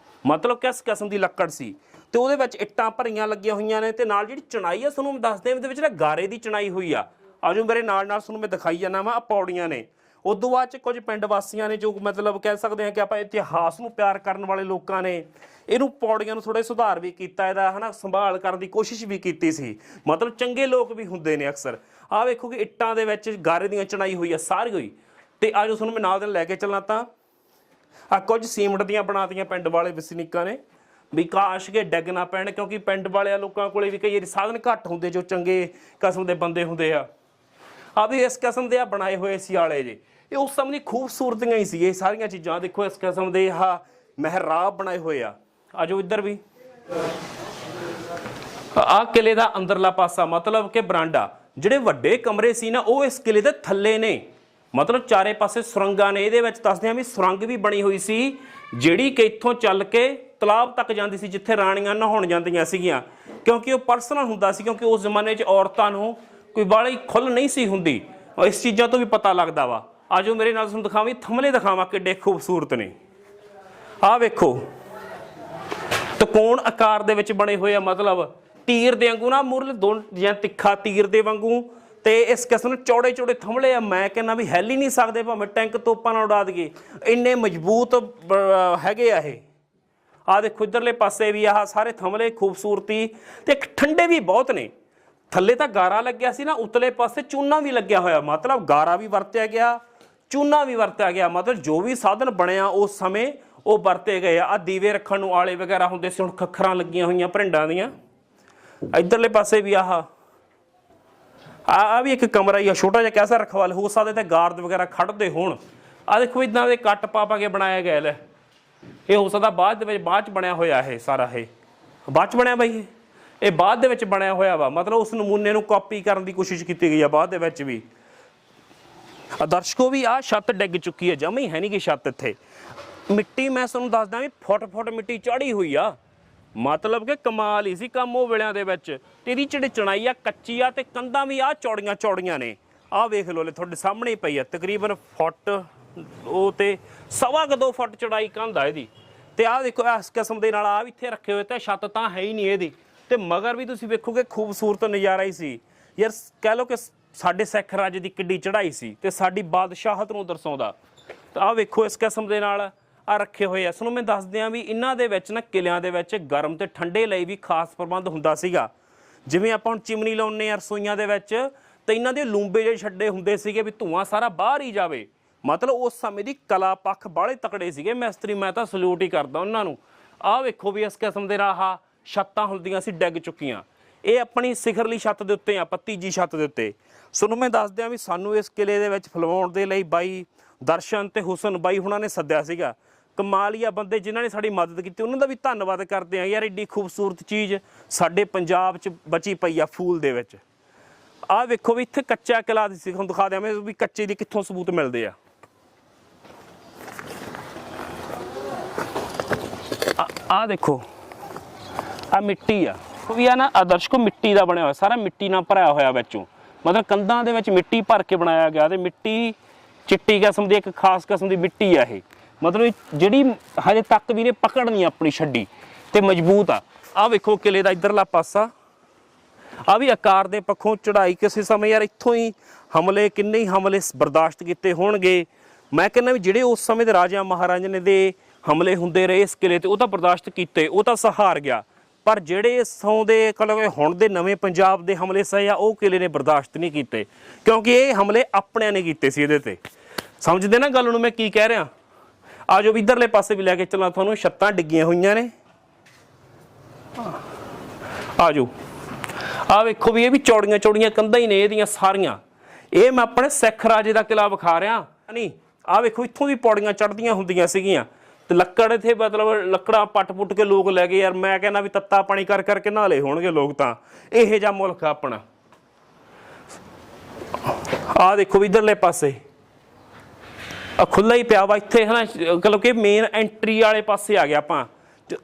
ਮਤਲਬ ਕਿਸ ਕਿਸਮ ਦੀ ਲੱਕੜ ਸੀ। ਤੇ ਉਹਦੇ ਵਿੱਚ ਇੱਟਾਂ ਭਰੀਆਂ ਲੱਗੀਆਂ ਹੋਈਆਂ ਨੇ ਤੇ ਨਾਲ ਜਿਹੜੀ ਚਣਾਈ ਆ ਤੁਹਾਨੂੰ ਦੱਸਦੇ ਇਹਦੇ ਵਿੱਚ ਨਾ ਗਾਰੇ ਦੀ ਚਣਾਈ ਹੋਈ ਆ। ਆਜੋ ਮੇਰੇ ਨਾਲ ਨਾਲ ਤੁਹਾਨੂੰ ਮੈਂ ਦਿਖਾਈ ਜਾਂਦਾ ਵਾ। ਆਹ ਪੌੜੀਆਂ ਨੇ, ਉਦੋਂ ਬਾਅਦ ਚ ਕੁਝ ਪਿੰਡ ਵਾਸੀਆਂ ਨੇ, ਜੋ ਮਤਲਬ ਕਹਿ ਸਕਦੇ ਹਾਂ ਕਿ ਆਪਾਂ ਇਤਿਹਾਸ ਨੂੰ ਪਿਆਰ ਕਰਨ ਵਾਲੇ ਲੋਕਾਂ ਨੇ ਇਹਨੂੰ ਪੌੜੀਆਂ ਨੂੰ ਥੋੜੇ ਸੁਧਾਰ ਵੀ ਕੀਤਾ, ਇਹਦਾ ਹਨਾ ਸੰਭਾਲ ਕਰਨ ਦੀ ਕੋਸ਼ਿਸ਼ ਵੀ ਕੀਤੀ ਸੀ। ਮਤਲਬ ਚੰਗੇ ਲੋਕ ਵੀ ਹੁੰਦੇ ਨੇ ਅਕਸਰ। ਆਹ ਵੇਖੋ ਕਿ ਇੱਟਾਂ ਦੇ ਵਿੱਚ ਗਾਰੇ ਦੀਆਂ ਚਣਾਈ ਹੋਈ ਆ ਸਾਰੀ ਹੋਈ। ਤੇ ਆ ਜੋ ਤੁਹਾਨੂੰ ਮੈਂ ਨਾਲ ਦੇ ਲੈ ਕੇ ਚੱਲਾਂ ਤਾਂ ਆ ਕੁਝ ਸੀਮਟ ਦੀਆਂ ਬਣਾਤੀਆਂ ਪਿੰਡ ਵਾਲੇ ਵਸਨੀਕਾਂ ਨੇ ਵੀ ਕਾਸ਼ ਕੇ ਡਿੱਗ ਨਾ ਪੈਣ, ਕਿਉਂਕਿ ਪਿੰਡ ਵਾਲਿਆਂ ਲੋਕਾਂ ਕੋਲੇ ਵੀ ਕਈ ਵਾਰੀ ਸਾਧਨ ਘੱਟ ਹੁੰਦੇ ਜੋ ਚੰਗੇ ਕਿਸਮ ਦੇ ਬੰਦੇ ਹੁੰਦੇ ਆ। ਆ ਵੀ ਇਸ ਕਿਸਮ ਦੇ ਆ ਬਣਾਏ ਹੋਏ ਸੀ ਆਲੇ ਜੇ, ਇਹ ਉਸ ਸਮੇਂ ਦੀ ਖੂਬਸੂਰਤੀਆਂ ਹੀ ਸੀ ਇਹ ਸਾਰੀਆਂ ਚੀਜ਼ਾਂ। ਦੇਖੋ ਇਸ ਕਿਸਮ ਦੇ ਆਹ ਮਹਿਰਾਬ ਬਣਾਏ ਹੋਏ ਆ। ਆ ਜੋ ਇੱਧਰ ਵੀ ਆ ਕਿਲੇ ਦਾ ਅੰਦਰਲਾ ਪਾਸਾ ਮਤਲਬ ਕਿ ਬਰਾਂਡਾ, ਜਿਹੜੇ ਵੱਡੇ ਕਮਰੇ ਸੀ ਨਾ ਉਹ ਇਸ ਕਿਲੇ ਦੇ ਥੱਲੇ ਨੇ। ਮਤਲਬ ਚਾਰੇ ਪਾਸੇ ਸੁਰੰਗਾਂ ਨੇ। ਇਹਦੇ ਵਿੱਚ ਦੱਸਦੇ ਆ ਵੀ ਸੁਰੰਗ ਵੀ ਬਣੀ ਹੋਈ ਸੀ ਜਿਹੜੀ ਕਿ ਇੱਥੋਂ ਚੱਲ ਕੇ ਤਲਾਬ ਤੱਕ ਜਾਂਦੀ ਸੀ, ਜਿੱਥੇ ਰਾਣੀਆਂ ਨਹਾਉਣ ਜਾਂਦੀਆਂ ਸੀਗੀਆਂ, ਕਿਉਂਕਿ ਉਹ ਪਰਸਨਲ ਹੁੰਦਾ ਸੀ, ਕਿਉਂਕਿ ਉਸ ਜ਼ਮਾਨੇ 'ਚ ਔਰਤਾਂ ਨੂੰ ਕੋਈ ਬਾਹਲੀ ਖੁੱਲ੍ਹ ਨਹੀਂ ਸੀ ਹੁੰਦੀ। ਇਸ ਚੀਜ਼ਾਂ ਤੋਂ ਵੀ ਪਤਾ ਲੱਗਦਾ ਵਾ। ਆਜੋ ਮੇਰੇ ਨਾਲ ਤੁਹਾਨੂੰ ਦਿਖਾਵਾਂ, ਥੰਮਲੇ ਦਿਖਾਵਾਂ ਕਿੱਡੇ ਖੂਬਸੂਰਤ ਨੇ। ਆਹ ਵੇਖੋ ਤਕੋਣ ਆਕਾਰ ਦੇ ਵਿੱਚ ਬਣੇ ਹੋਏ ਆ, ਮਤਲਬ ਤੀਰ ਦੇ ਵਾਂਗੂ ਨਾ ਮੁਰਲੇ ਦੋ ਜਾਂ ਤਿੱਖਾ ਤੀਰ ਦੇ ਵਾਂਗੂ। ਤੇ ਇਸ ਕਿਸਮ ਨੂੰ ਚੌੜੇ ਚੌੜੇ ਥੰਮਲੇ ਆ, ਮੈਂ ਕਹਿੰਦਾ ਵੀ ਹਿੱਲ ਹੀ ਨਹੀਂ ਸਕਦੇ, ਭਾਵੇਂ ਟੈਂਕ ਤੋਪਾਂ ਨਾਲ ਉਡਾ ਦਈਏ, ਇੰਨੇ ਮਜ਼ਬੂਤ ਹੈਗੇ ਆ ਇਹ। ਆਹ ਦੇਖੋ ਇੱਧਰਲੇ ਪਾਸੇ ਵੀ ਆਹ ਸਾਰੇ ਥੰਮਲੇ ਖੂਬਸੂਰਤੀ ਤੇ ਠੰਡੇ ਵੀ ਬਹੁਤ ਨੇ। ਥੱਲੇ ਤਾਂ ਗਾਰਾ ਲੱਗਿਆ ਸੀ ਨਾ, ਉਤਲੇ ਪਾਸੇ ਚੂਨਾ ਵੀ ਲੱਗਿਆ ਹੋਇਆ, ਮਤਲਬ ਗਾਰਾ ਵੀ ਵਰਤਿਆ ਗਿਆ, ਚੂਨਾ ਵੀ ਵਰਤਿਆ ਗਿਆ। ਮਤਲਬ ਜੋ ਵੀ ਸਾਧਨ ਬਣਿਆ ਉਸ ਸਮੇਂ ਉਹ ਵਰਤੇ ਗਏ ਆ। ਦੀਵੇ ਰੱਖਣ ਨੂੰ ਆਲੇ ਵਗੈਰਾ ਹੁੰਦੇ ਸੀ, ਹੁਣ ਖੱਖਰਾਂ ਲੱਗੀਆਂ ਹੋਈਆਂ ਭਰਿੰਡਾਂ ਦੀਆਂ। ਇੱਧਰਲੇ ਪਾਸੇ ਵੀ ਆਹ ਵੀ ਇੱਕ ਕਮਰਾ ਹੀ ਆ, ਛੋਟਾ ਜਿਹਾ ਕੈਸਾ ਰਖਵਾਲ ਹੋ ਸਕਦੇ ਤੇ ਗਾਰਡ ਵਗੈਰਾ ਖੜਦੇ ਹੋਣ। ਆਹ ਦੇਖੋ ਇੱਦਾਂ ਦੇ ਕੱਟ ਪਾ ਕੇ ਬਣਾਇਆ ਗਿਆ। ਲੈ ਇਹ ਹੋ ਸਕਦਾ ਬਾਅਦ ਦੇ ਵਿੱਚ, ਬਾਅਦ 'ਚ ਬਣਿਆ ਹੋਇਆ ਇਹ ਸਾਰਾ, ਇਹ ਬਾਅਦ 'ਚ ਬਣਿਆ ਬਾਈ, ਇਹ ਬਾਅਦ ਦੇ ਵਿੱਚ ਬਣਿਆ ਹੋਇਆ ਵਾ। ਮਤਲਬ ਉਸ ਨਮੂਨੇ ਨੂੰ ਕਾਪੀ ਕਰਨ ਦੀ ਕੋਸ਼ਿਸ਼ ਕੀਤੀ ਗਈ ਆ ਬਾਅਦ ਦੇ ਵਿੱਚ ਵੀ। ਦਰਸ਼ਕੋ ਵੀ ਆਹ ਛੱਤ ਡਿੱਗ ਚੁੱਕੀ ਹੈ, ਜਮੀ ਹੈ ਨਹੀਂ ਕਿ ਛੱਤ ਇੱਥੇ। ਮਿੱਟੀ ਮੈਂ ਤੁਹਾਨੂੰ ਦੱਸਦਾ ਵੀ ਫੁੱਟ ਮਿੱਟੀ ਚੜੀ ਹੋਈ ਆ, ਮਤਲਬ ਕਿ ਕਮਾਲ ਹੀ ਸੀ ਕੰਮ ਉਹ ਵੇਲਿਆਂ ਦੇ ਵਿੱਚ। ਤੇ ਇਹਦੀ ਜਿਹੜੀ ਚਣਾਈ ਆ ਕੱਚੀ ਆ, ਤੇ ਕੰਧਾਂ ਵੀ ਆਹ ਚੌੜੀਆਂ ਨੇ। ਆਹ ਵੇਖ ਲਓ, ਤੁਹਾਡੇ ਸਾਹਮਣੇ ਹੀ ਪਈ ਆ, ਤਕਰੀਬਨ ਫੁੱਟ ਉਹ ਤੇ 2.25 ਫੁੱਟ ਚੜਾਈ ਕੰਧ ਆ ਇਹਦੀ। ਤੇ ਆਹ ਦੇਖੋ ਇਸ ਕਿਸਮ ਦੇ ਨਾਲ ਆ ਵੀ ਇੱਥੇ ਰੱਖੇ ਹੋਏ, ਤੇ ਛੱਤ ਤਾਂ ਹੈ ਹੀ ਨਹੀਂ ਇਹਦੀ। ਤੇ ਮਗਰ ਵੀ ਤੁਸੀਂ ਵੇਖੋਗੇ ਖੂਬਸੂਰਤ ਨਜ਼ਾਰਾ ਹੀ ਸੀ ਯਾਰ। ਕਹਿ ਲਓ ਕਿ ਸਾਡੇ ਸਿੱਖ ਰਾਜ ਦੀ ਕਿੱਡੀ ਚੜਾਈ ਸੀ ਤੇ ਸਾਡੀ ਬਾਦਸ਼ਾਹਤ ਨੂੰ ਦਰਸਾਉਂਦਾ। ਤਾਂ ਆਹ ਵੇਖੋ ਇਸ ਕਿਸਮ ਦੇ ਨਾਲ ਆ ਰੱਖੇ ਹੋਏ ਆ। ਇਸ ਨੂੰ ਮੈਂ ਦੱਸ ਦਿਆਂ ਵੀ ਇਹਨਾਂ ਦੇ ਵਿੱਚ ਨਾ ਕਿਲਿਆਂ ਦੇ ਵਿੱਚ ਗਰਮ ਤੇ ਠੰਡੇ ਲਈ ਵੀ ਖਾਸ ਪ੍ਰਬੰਧ ਹੁੰਦਾ ਸੀਗਾ। ਜਿਵੇਂ ਆਪਾਂ ਹੁਣ ਚਿਮਨੀ ਲਾਉਂਦੇ ਆ ਰਸੋਈਆਂ ਦੇ ਵਿੱਚ, ਤੇ ਇਹਨਾਂ ਦੇ ਲੂੰਬੇ ਜਿਹੇ ਛੱਡੇ ਹੁੰਦੇ ਸੀਗੇ ਵੀ ਧੂੰਆਂ ਸਾਰਾ ਬਾਹਰ ਹੀ ਜਾਵੇ। ਮਤਲਬ ਉਸ ਸਮੇਂ ਦੀ ਕਲਾ ਪੱਖ ਬਾਹਲੇ ਤਕੜੇ ਸੀਗੇ ਮਿਸਤਰੀ, ਮੈਂ ਤਾਂ ਸਲੂਟ ਹੀ ਕਰਦਾ ਉਹਨਾਂ ਨੂੰ। ਆਹ ਵੇਖੋ ਵੀ ਇਸ ਕਿਸਮ ਦੇ ਆਹ ਛੱਤਾਂ ਹੁੰਦੀਆਂ ਸੀ ਡਿੱਗ ਚੁੱਕੀਆਂ। ਇਹ ਆਪਣੀ ਸਿਖਰਲੀ ਛੱਤ ਦੇ ਉੱਤੇ ਆਪਾਂ ਤੀਜੀ ਛੱਤ ਦੇ ਉੱਤੇ। ਤੁਹਾਨੂੰ ਮੈਂ ਦੱਸ ਦਿਆਂ ਵੀ ਸਾਨੂੰ ਇਸ ਕਿਲੇ ਦੇ ਵਿੱਚ ਫਲਵਾਉਣ ਦੇ ਲਈ ਬਾਈ ਦਰਸ਼ਨ ਤੇ ਹੁਸਨ ਬਾਈ ਹੁਣਾਂ ਨੇ ਸੱਦਿਆ ਸੀਗਾ। ਕਮਾਲੀਆ ਬੰਦੇ ਜਿਨ੍ਹਾਂ ਨੇ ਸਾਡੀ ਮਦਦ ਕੀਤੀ, ਉਹਨਾਂ ਦਾ ਵੀ ਧੰਨਵਾਦ ਕਰਦੇ ਆ ਯਾਰ। ਐਡੀ ਖੂਬਸੂਰਤ ਚੀਜ਼ ਸਾਡੇ ਪੰਜਾਬ 'ਚ ਬਚੀ ਪਈ ਆ ਫੂਲ ਦੇ ਵਿੱਚ। ਆਹ ਵੇਖੋ ਵੀ ਇੱਥੇ ਕੱਚਾ ਕਿਲਾ ਸੀ, ਤੁਹਾਨੂੰ ਦਿਖਾ ਦਿਆਂ ਮੈਂ ਵੀ ਕੱਚੇ ਦੀ ਕਿੱਥੋਂ ਸਬੂਤ ਮਿਲਦੇ ਆ। ਆਹ ਦੇਖੋ ਆ ਮਿੱਟੀ ਆ, ਉਹ ਵੀ ਆ ਨਾ ਆਦਰਸ਼ ਕੋ ਮਿੱਟੀ ਦਾ ਬਣਿਆ ਹੋਇਆ, ਸਾਰਾ ਮਿੱਟੀ ਨਾਲ ਭਰਿਆ ਹੋਇਆ ਵਿੱਚੋਂ। ਮਤਲਬ ਕੰਧਾਂ ਦੇ ਵਿੱਚ ਮਿੱਟੀ ਭਰ ਕੇ ਬਣਾਇਆ ਗਿਆ, ਤੇ ਮਿੱਟੀ ਚਿੱਟੀ ਕਿਸਮ ਦੀ ਇੱਕ ਖਾਸ ਕਿਸਮ ਦੀ ਮਿੱਟੀ ਆ ਇਹ। ਮਤਲਬ ਜਿਹੜੀ ਹਜੇ ਤੱਕ ਵੀ ਨੇ ਪਕੜ ਨਹੀਂ ਆਪਣੀ ਛੱਡੀ ਤੇ ਮਜ਼ਬੂਤ ਆ। ਆਹ ਵੇਖੋ ਕਿਲੇ ਦਾ ਇੱਧਰਲਾ ਪਾਸਾ, ਆ ਵੀ ਆਕਾਰ ਦੇ ਪੱਖੋਂ ਚੜਾਈ ਕਿਸੇ ਸਮੇਂ ਯਾਰ ਇੱਥੋਂ ਹੀ ਹਮਲੇ, ਕਿੰਨੇ ਹੀ ਹਮਲੇ ਬਰਦਾਸ਼ਤ ਕੀਤੇ ਹੋਣਗੇ। ਮੈਂ ਕਹਿੰਦਾ ਵੀ ਜਿਹੜੇ ਉਸ ਸਮੇਂ ਦੇ ਰਾਜਿਆਂ ਮਹਾਰਾਜਾ ਦੇ ਹਮਲੇ ਹੁੰਦੇ ਰਹੇ ਇਸ ਕਿਲੇ ਤੇ, ਉਹ ਤਾਂ ਬਰਦਾਸ਼ਤ ਕੀਤੇ, ਉਹ ਤਾਂ ਸਹਾਰ ਗਿਆ। ਪਰ ਜਿਹੜੇ ਇਸੋਂ ਦੇ ਹੁਣ ਦੇ ਨਵੇਂ ਪੰਜਾਬ ਦੇ ਹਮਲੇ ਸਹੇ ਆ, ਉਹ ਕਿਲੇ ਨੇ ਬਰਦਾਸ਼ਤ ਨਹੀਂ ਕੀਤੇ, ਕਿਉਂਕਿ ਇਹ ਹਮਲੇ ਆਪਣਿਆਂ ਨੇ ਕੀਤੇ ਸੀ ਇਹਦੇ ਤੇ। ਸਮਝਦੇ ਨਾ ਗੱਲ ਨੂੰ ਮੈਂ ਕੀ ਕਹਿ ਰਿਹਾ? ਆ ਜੋ ਇੱਧਰਲੇ ਪਾਸੇ ਵੀ ਲੈ ਕੇ ਚੱਲਾਂ ਤੁਹਾਨੂੰ, ਛੱਤਾਂ ਡਿੱਗੀਆਂ ਹੋਈਆਂ ਨੇ। ਆ ਜੋ ਆ ਵੇਖੋ ਵੀ ਇਹ ਵੀ ਚੌੜੀਆਂ ਕੰਧਾਂ ਹੀ ਨੇ ਇਹਦੀਆਂ ਸਾਰੀਆਂ। ਇਹ ਮੈਂ ਆਪਣੇ ਸਿੱਖ ਰਾਜੇ ਦਾ ਕਿਲਾ ਵਿਖਾ ਰਿਹਾ ਨਹੀਂ। ਆ ਵੇਖੋ ਇੱਥੋਂ ਵੀ ਪੌੜੀਆਂ ਚੜ੍ਹਦੀਆਂ ਹੁੰਦੀਆਂ ਸੀਗੀਆਂ, ਤੇ ਲੱਕੜ ਇੱਥੇ ਮਤਲਬ ਲੱਕੜਾਂ ਪੱਟ ਕੇ ਲੋਕ ਲੈ ਗਏ ਯਾਰ। ਮੈਂ ਕਹਿੰਦਾ ਵੀ ਤੱਤਾ ਪਾਣੀ ਕਰਕੇ ਨਹਾ ਲਏ ਹੋਣਗੇ ਲੋਕ ਤਾਂ। ਇਹੋ ਜਿਹਾ ਮੁਲਕ ਆ ਆਪਣਾ। ਆਹ ਦੇਖੋ ਵੀ ਇੱਧਰਲੇ ਪਾਸੇ ਆ ਖੁੱਲ੍ਹਾ ਹੀ ਪਿਆ ਵਾ ਇੱਥੇ, ਹੈ ਨਾ। ਮਤਲਬ ਕਿ ਮੇਨ ਐਂਟਰੀ ਵਾਲੇ ਪਾਸੇ ਆ ਗਿਆ ਆਪਾਂ।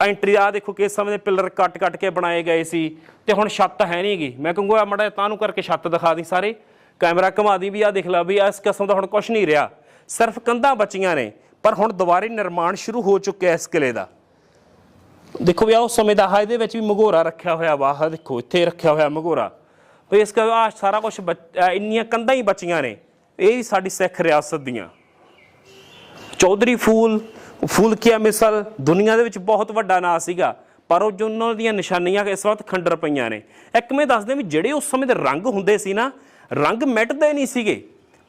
ਐਂਟਰੀ ਆ ਦੇਖੋ ਕਿਸ ਸਮੇਂ ਦੇ ਪਿੱਲਰ ਕੱਟ ਕੇ ਬਣਾਏ ਗਏ ਸੀ, ਤੇ ਹੁਣ ਛੱਤ ਹੈ ਨਹੀਂ ਗੀ। ਮੈਂ ਕਹੂੰਗਾ ਮਾੜਾ ਤਾਂ ਨੂੰ ਕਰਕੇ ਛੱਤ ਦਿਖਾ ਦੀ, ਸਾਰੇ ਕੈਮਰਾ ਘੁਮਾ ਦੀ ਵੀ। ਆ ਦੇਖ ਲਾ ਵੀ ਇਸ ਕਿਸਮ ਦਾ ਹੁਣ ਕੁਛ ਨਹੀਂ ਰਿਹਾ, ਸਿਰਫ ਕੰਧਾਂ ਬਚੀਆਂ ਨੇ। ਪਰ ਹੁਣ ਦੁਬਾਰੇ ਨਿਰਮਾਣ ਸ਼ੁਰੂ ਹੋ ਚੁੱਕਿਆ ਇਸ ਕਿਲੇ ਦਾ। ਦੇਖੋ ਵੀ ਆਹ ਉਸ ਸਮੇਂ ਦਾ ਇਹਦੇ ਵਿੱਚ ਵੀ ਮਘੋਰਾ ਰੱਖਿਆ ਹੋਇਆ ਵਾ। ਆਹ ਦੇਖੋ ਇੱਥੇ ਰੱਖਿਆ ਹੋਇਆ ਮਘੋਰਾ ਵੀ ਇਸ ਸਾਰਾ ਕੁਛ ਇੰਨੀਆਂ ਕੰਧਾਂ ਹੀ ਬਚੀਆਂ ਨੇ। ਇਹ ਸਾਡੀ ਸਿੱਖ ਰਿਆਸਤ ਦੀਆਂ। ਚੌਧਰੀ ਫੂਲਕੀਆ ਮਿਸਲ ਦੁਨੀਆ ਦੇ ਵਿੱਚ ਬਹੁਤ ਵੱਡਾ ਨਾਂ ਸੀਗਾ, ਪਰ ਉਹ ਜੋ ਉਹਨਾਂ ਦੀਆਂ ਨਿਸ਼ਾਨੀਆਂ ਇਸ ਵਕਤ ਖੰਡਰ ਪਈਆਂ ਨੇ। ਇੱਕ ਮੈਂ ਦੱਸਦੇ ਵੀ ਜਿਹੜੇ ਉਸ ਸਮੇਂ ਦੇ ਰੰਗ ਹੁੰਦੇ ਸੀ ਨਾ, ਰੰਗ ਮਿਟਦੇ ਨਹੀਂ ਸੀਗੇ।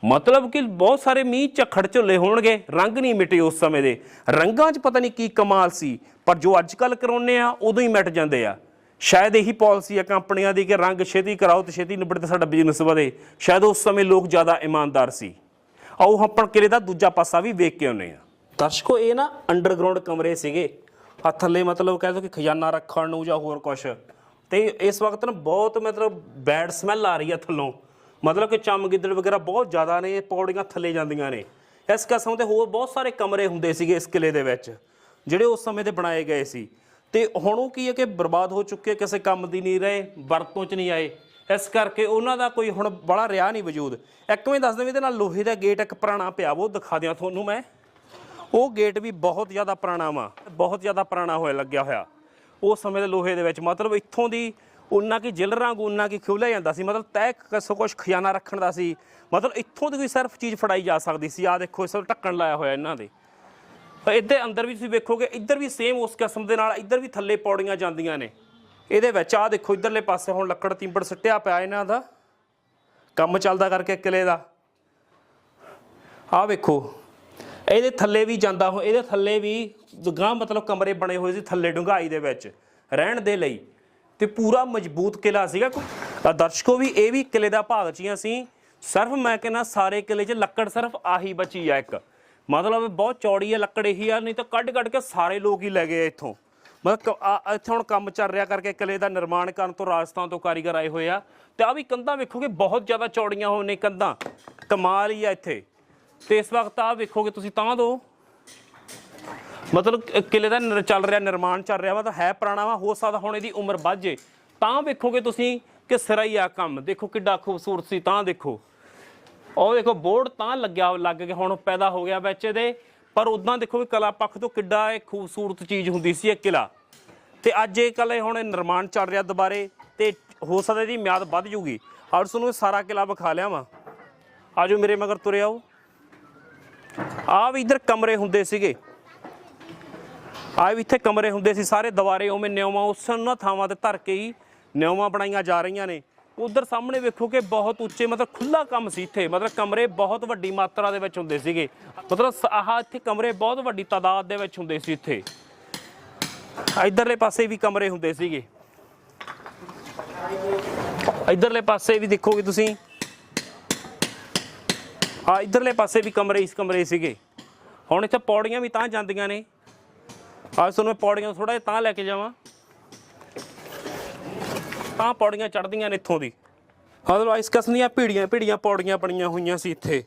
ਮਤਲਬ ਕਿ ਬਹੁਤ ਸਾਰੇ ਮੀਂਹ ਝੱਖੜ ਝੁੱਲੇ ਹੋਣਗੇ, ਰੰਗ ਨਹੀਂ ਮਿਟੇ ਉਸ ਸਮੇਂ ਦੇ। ਰੰਗਾਂ 'ਚ ਪਤਾ ਨਹੀਂ ਕੀ ਕਮਾਲ ਸੀ, ਪਰ ਜੋ ਅੱਜ ਕੱਲ੍ਹ ਕਰਾਉਂਦੇ ਆ ਉਦੋਂ ਹੀ ਮਿਟ ਜਾਂਦੇ ਆ। ਸ਼ਾਇਦ ਇਹੀ ਪਾਲਿਸੀ ਆ ਕੰਪਨੀਆਂ ਦੀ ਕਿ ਰੰਗ ਛੇਤੀ ਕਰਾਓ ਤੇ ਛੇਤੀ ਨਿਬੜੇ ਤੇ ਸਾਡਾ ਬਿਜ਼ਨਸ ਵਧੇ। ਸ਼ਾਇਦ ਉਸ ਸਮੇਂ ਲੋਕ ਜ਼ਿਆਦਾ ਇਮਾਨਦਾਰ ਸੀ। ਆਓ ਆਪਾਂ ਕਿਲੇ ਦਾ ਦੂਜਾ ਪਾਸਾ ਵੀ ਵੇਖ ਕੇ ਆਉਂਦੇ ਹਾਂ। ਦਰਸ਼ਕੋ, ਇਹ ਨਾ ਅੰਡਰਗਰਾਉਂਡ ਕਮਰੇ ਸੀਗੇ। ਆ ਥੱਲੇ ਮਤਲਬ ਕਹਿ ਦੋ ਕਿ ਖਜ਼ਾਨਾ ਰੱਖਣ ਨੂੰ ਜਾਂ ਹੋਰ ਕੁਛ। ਤੇ ਇਸ ਵਕਤ ਨਾ ਬਹੁਤ ਮਤਲਬ ਬੈਡ ਸਮੈਲ ਆ ਰਹੀ ਆ ਥੱਲੋਂ, ਮਤਲਬ ਕਿ ਚਮਗਿੱਦੜ ਵਗੈਰਾ ਬਹੁਤ ਜ਼ਿਆਦਾ ਨੇ, ਪੌੜੀਆਂ ਥੱਲੇ ਜਾਂਦੀਆਂ ਨੇ। ਇਸ ਕਿਸਮ ਦੇ ਹੋਰ ਬਹੁਤ ਸਾਰੇ ਕਮਰੇ ਹੁੰਦੇ ਸੀਗੇ ਇਸ ਕਿਲੇ ਦੇ ਵਿੱਚ, ਜਿਹੜੇ ਉਸ ਸਮੇਂ ਦੇ ਬਣਾਏ ਗਏ ਸੀ। ਤੇ ਹੁਣ ਉਹ ਕੀ ਹੈ ਕਿ ਬਰਬਾਦ ਹੋ ਚੁੱਕੇ, ਕਿਸੇ ਕੰਮ ਦੀ ਨਹੀਂ ਰਹੇ, ਵਰਤੋਂ 'ਚ ਨਹੀਂ ਆਏ। ਇਸ ਕਰਕੇ ਉਹਨਾਂ ਦਾ ਕੋਈ ਹੁਣ ਬੜਾ ਰਿਹਾ ਨਹੀਂ ਵਜੂਦ। ਇੱਕ ਮੈਂ ਦੱਸਦਾ ਵੀ ਇਹਦੇ ਨਾਲ ਲੋਹੇ ਦਾ ਗੇਟ ਇੱਕ ਪੁਰਾਣਾ ਪਿਆ, ਉਹ ਦਿਖਾ ਦਿਆਂ ਤੁਹਾਨੂੰ ਮੈਂ। ਉਹ ਗੇਟ ਵੀ ਬਹੁਤ ਜ਼ਿਆਦਾ ਪੁਰਾਣਾ ਵਾ, ਬਹੁਤ ਜ਼ਿਆਦਾ ਪੁਰਾਣਾ ਹੋਇਆ ਲੱਗਿਆ ਹੋਇਆ ਉਸ ਸਮੇਂ ਦੇ ਲੋਹੇ ਦੇ ਵਿੱਚ। ਮਤਲਬ ਇੱਥੋਂ ਦੀ ਉਨਾ ਕੀ ਜਿਲ ਰੰਗ ਉਨਾ ਕੀ ਖੋਲ੍ਹਿਆ ਜਾਂਦਾ ਸੀ, ਮਤਲਬ ਤੈਅ ਕਸੋ ਕੁਛ ਖਜ਼ਾਨਾ ਰੱਖਣ ਦਾ ਸੀ। ਮਤਲਬ ਇੱਥੋਂ ਦੀ ਕੋਈ ਸਿਰਫ ਚੀਜ਼ ਫੜਾਈ ਜਾ ਸਕਦੀ ਸੀ। ਆਹ ਦੇਖੋ, ਇਸ ਢੱਕਣ ਲਾਇਆ ਹੋਇਆ ਇਹਨਾਂ ਦੇ। ਇੱਧਰ ਅੰਦਰ ਵੀ ਤੁਸੀਂ ਵੇਖੋਗੇ, ਇੱਧਰ ਵੀ ਸੇਮ ਉਸ ਕਿਸਮ ਦੇ ਨਾਲ, ਇੱਧਰ ਵੀ ਥੱਲੇ ਪੌੜੀਆਂ ਜਾਂਦੀਆਂ ਨੇ ਇਹਦੇ ਵਿੱਚ। ਆਹ ਦੇਖੋ ਇੱਧਰਲੇ ਪਾਸੇ ਹੁਣ ਲੱਕੜ ਤੀਂਬੜ ਸਿੱਟਿਆ ਪਿਆ, ਇਹਨਾਂ ਦਾ ਕੰਮ ਚੱਲਦਾ ਕਰਕੇ ਕਿਲੇ ਦਾ। ਆਹ ਵੇਖੋ, ਇਹਦੇ ਥੱਲੇ ਵੀ ਜਾਂਦਾ ਹੋ, ਇਹਦੇ ਥੱਲੇ ਵੀ ਗਾਂ ਮਤਲਬ ਕਮਰੇ ਬਣੇ ਹੋਏ ਸੀ ਥੱਲੇ ਡੂੰਘਾਈ ਦੇ ਵਿੱਚ ਰਹਿਣ ਦੇ ਲਈ। ਤੇ ਪੂਰਾ ਮਜ਼ਬੂਤ ਕਿਲਾ ਸੀਗਾ। ਦਰਸ਼ਕੋ, ਵੀ ਇਹ ਵੀ ਕਿਲੇ ਦਾ ਭਾਗ 'ਚ ਹੀ ਅਸੀਂ। ਸਿਰਫ ਮੈਂ ਕਹਿੰਦਾ ਸਾਰੇ ਕਿਲੇ 'ਚ ਲੱਕੜ ਸਿਰਫ ਆਹੀ ਬਚੀ ਆ ਇੱਕ। ਮਤਲਬ ਬਹੁਤ ਚੌੜੀ ਆ ਲੱਕੜ ਇਹੀ ਆ, ਨਹੀਂ ਤਾਂ ਕੱਢ ਕੇ ਸਾਰੇ ਲੋਕ ਹੀ ਲੈ ਗਏ ਇੱਥੋਂ। ਮਤਲਬ ਇੱਥੇ ਹੁਣ ਕੰਮ ਚੱਲ ਰਿਹਾ ਕਰਕੇ ਕਿਲੇ ਦਾ ਨਿਰਮਾਣ ਕਰਨ ਤੋਂ ਰਾਜਸਥਾਨ ਤੋਂ ਕਾਰੀਗਰ ਆਏ ਹੋਏ ਆ। ਤੇ ਆ ਵੀ ਕੰਧਾਂ ਵੇਖੋਗੇ ਬਹੁਤ ਜ਼ਿਆਦਾ ਚੌੜੀਆਂ ਹੋਣ ਨੇ ਕੰਧਾਂ, ਕਮਾਲ ਹੀ ਆ ਇੱਥੇ। ਤੇ ਇਸ ਵਕਤ ਆ ਵੇਖੋਗੇ ਤੁਸੀਂ ਤਾਂ ਦੋ ਮਤਲਬ ਕਿਲੇ ਦਾ ਚੱਲ ਰਿਹਾ, ਨਿਰਮਾਣ ਚੱਲ ਰਿਹਾ ਵਾ, ਤਾਂ ਹੈ ਪੁਰਾਣਾ ਵਾ। ਹੋ ਸਕਦਾ ਹੁਣ ਇਹਦੀ ਉਮਰ ਵੱਧ ਜੇ। ਤਾਂ ਵੇਖੋਗੇ ਤੁਸੀਂ ਕਿ ਸਿਰਾ ਹੀ ਆ ਕੰਮ। ਦੇਖੋ ਕਿੱਡਾ ਖੂਬਸੂਰਤ ਸੀ। ਤਾਂ ਦੇਖੋ, ਉਹ ਦੇਖੋ ਬੋਰਡ ਤਾਂ ਲੱਗ ਕੇ ਹੁਣ ਪੈਦਾ ਹੋ ਗਿਆ ਵਿੱਚ ਇਹਦੇ। ਪਰ ਉੱਦਾਂ ਦੇਖੋ ਵੀ ਕਲਾ ਪੱਖ ਤੋਂ ਕਿੱਡਾ ਇਹ ਖੂਬਸੂਰਤ ਚੀਜ਼ ਹੁੰਦੀ ਸੀ ਇਹ ਕਿਲਾ। ਤੇ ਅੱਜ ਇਹ ਕੱਲ੍ਹ ਹੁਣ ਨਿਰਮਾਣ ਚੱਲ ਰਿਹਾ ਦੁਬਾਰੇ, ਤੇ ਹੋ ਸਕਦਾ ਇਹਦੀ ਮਿਆਦ ਵੱਧ ਜੂਗੀ। ਔਰ ਤੁਹਾਨੂੰ ਸਾਰਾ ਕਿਲਾ ਵਿਖਾ ਲਿਆ ਵਾ। ਆ ਜਾਓ ਮੇਰੇ ਮਗਰ ਤੁਰੇ ਆਓ। ਆ ਵੀ ਇੱਧਰ ਕਮਰੇ ਹੁੰਦੇ ਸੀਗੇ, ਆ ਵੀ ਇੱਥੇ ਕਮਰੇ ਹੁੰਦੇ ਸੀ ਸਾਰੇ ਦੁਬਾਰੇ ਉਵੇਂ ਨਿਉਵਾਂ ਉਸ ਉਹਨਾਂ ਥਾਵਾਂ ਤੇ ਧਰ ਕੇ ਹੀ ਨਿਉਵਾਂ ਬਣਾਈਆਂ ਜਾ ਰਹੀਆਂ ਨੇ। ਉਧਰ ਸਾਹਮਣੇ ਵੇਖੋ ਕਿ ਬਹੁਤ ਉੱਚੇ ਮਤਲਬ ਖੁੱਲਾ ਕੰਮ ਸੀ ਇੱਥੇ। ਮਤਲਬ ਕਮਰੇ ਬਹੁਤ ਵੱਡੀ ਮਾਤਰਾ ਦੇ ਵਿੱਚ ਹੁੰਦੇ ਸੀਗੇ। ਮਤਲਬ ਆਹ ਇੱਥੇ ਕਮਰੇ ਬਹੁਤ ਵੱਡੀ ਤਾਦਾਦ ਦੇ ਵਿੱਚ ਹੁੰਦੇ ਸੀ ਇੱਥੇ। ਇੱਧਰਲੇ ਪਾਸੇ ਵੀ ਕਮਰੇ ਹੁੰਦੇ ਸੀਗੇ। ਇੱਧਰਲੇ ਪਾਸੇ ਵੀ ਦੇਖੋਗੇ ਤੁਸੀਂ, ਆ ਇੱਧਰਲੇ ਪਾਸੇ ਵੀ ਕਮਰੇ ਸੀਗੇ। ਹੁਣ ਇੱਥੇ ਪੌੜੀਆਂ ਵੀ ਤਾਂ ਜਾਂਦੀਆਂ ਨੇ। ਅੱਜ ਤੁਹਾਨੂੰ ਪੌੜੀਆਂ ਥੋੜ੍ਹਾ ਜਿਹਾ ਤਾਂ ਲੈ ਕੇ ਜਾਵਾਂ, ਤਾਂ ਪੌੜੀਆਂ ਚੜ੍ਹਦੀਆਂ ਨੇ ਇੱਥੋਂ ਦੀ। ਮਤਲਬ ਇਸ ਕਿਸਮ ਦੀਆਂ ਭੀੜੀਆਂ ਪੌੜੀਆਂ ਬਣੀਆਂ ਹੋਈਆਂ ਸੀ ਇੱਥੇ।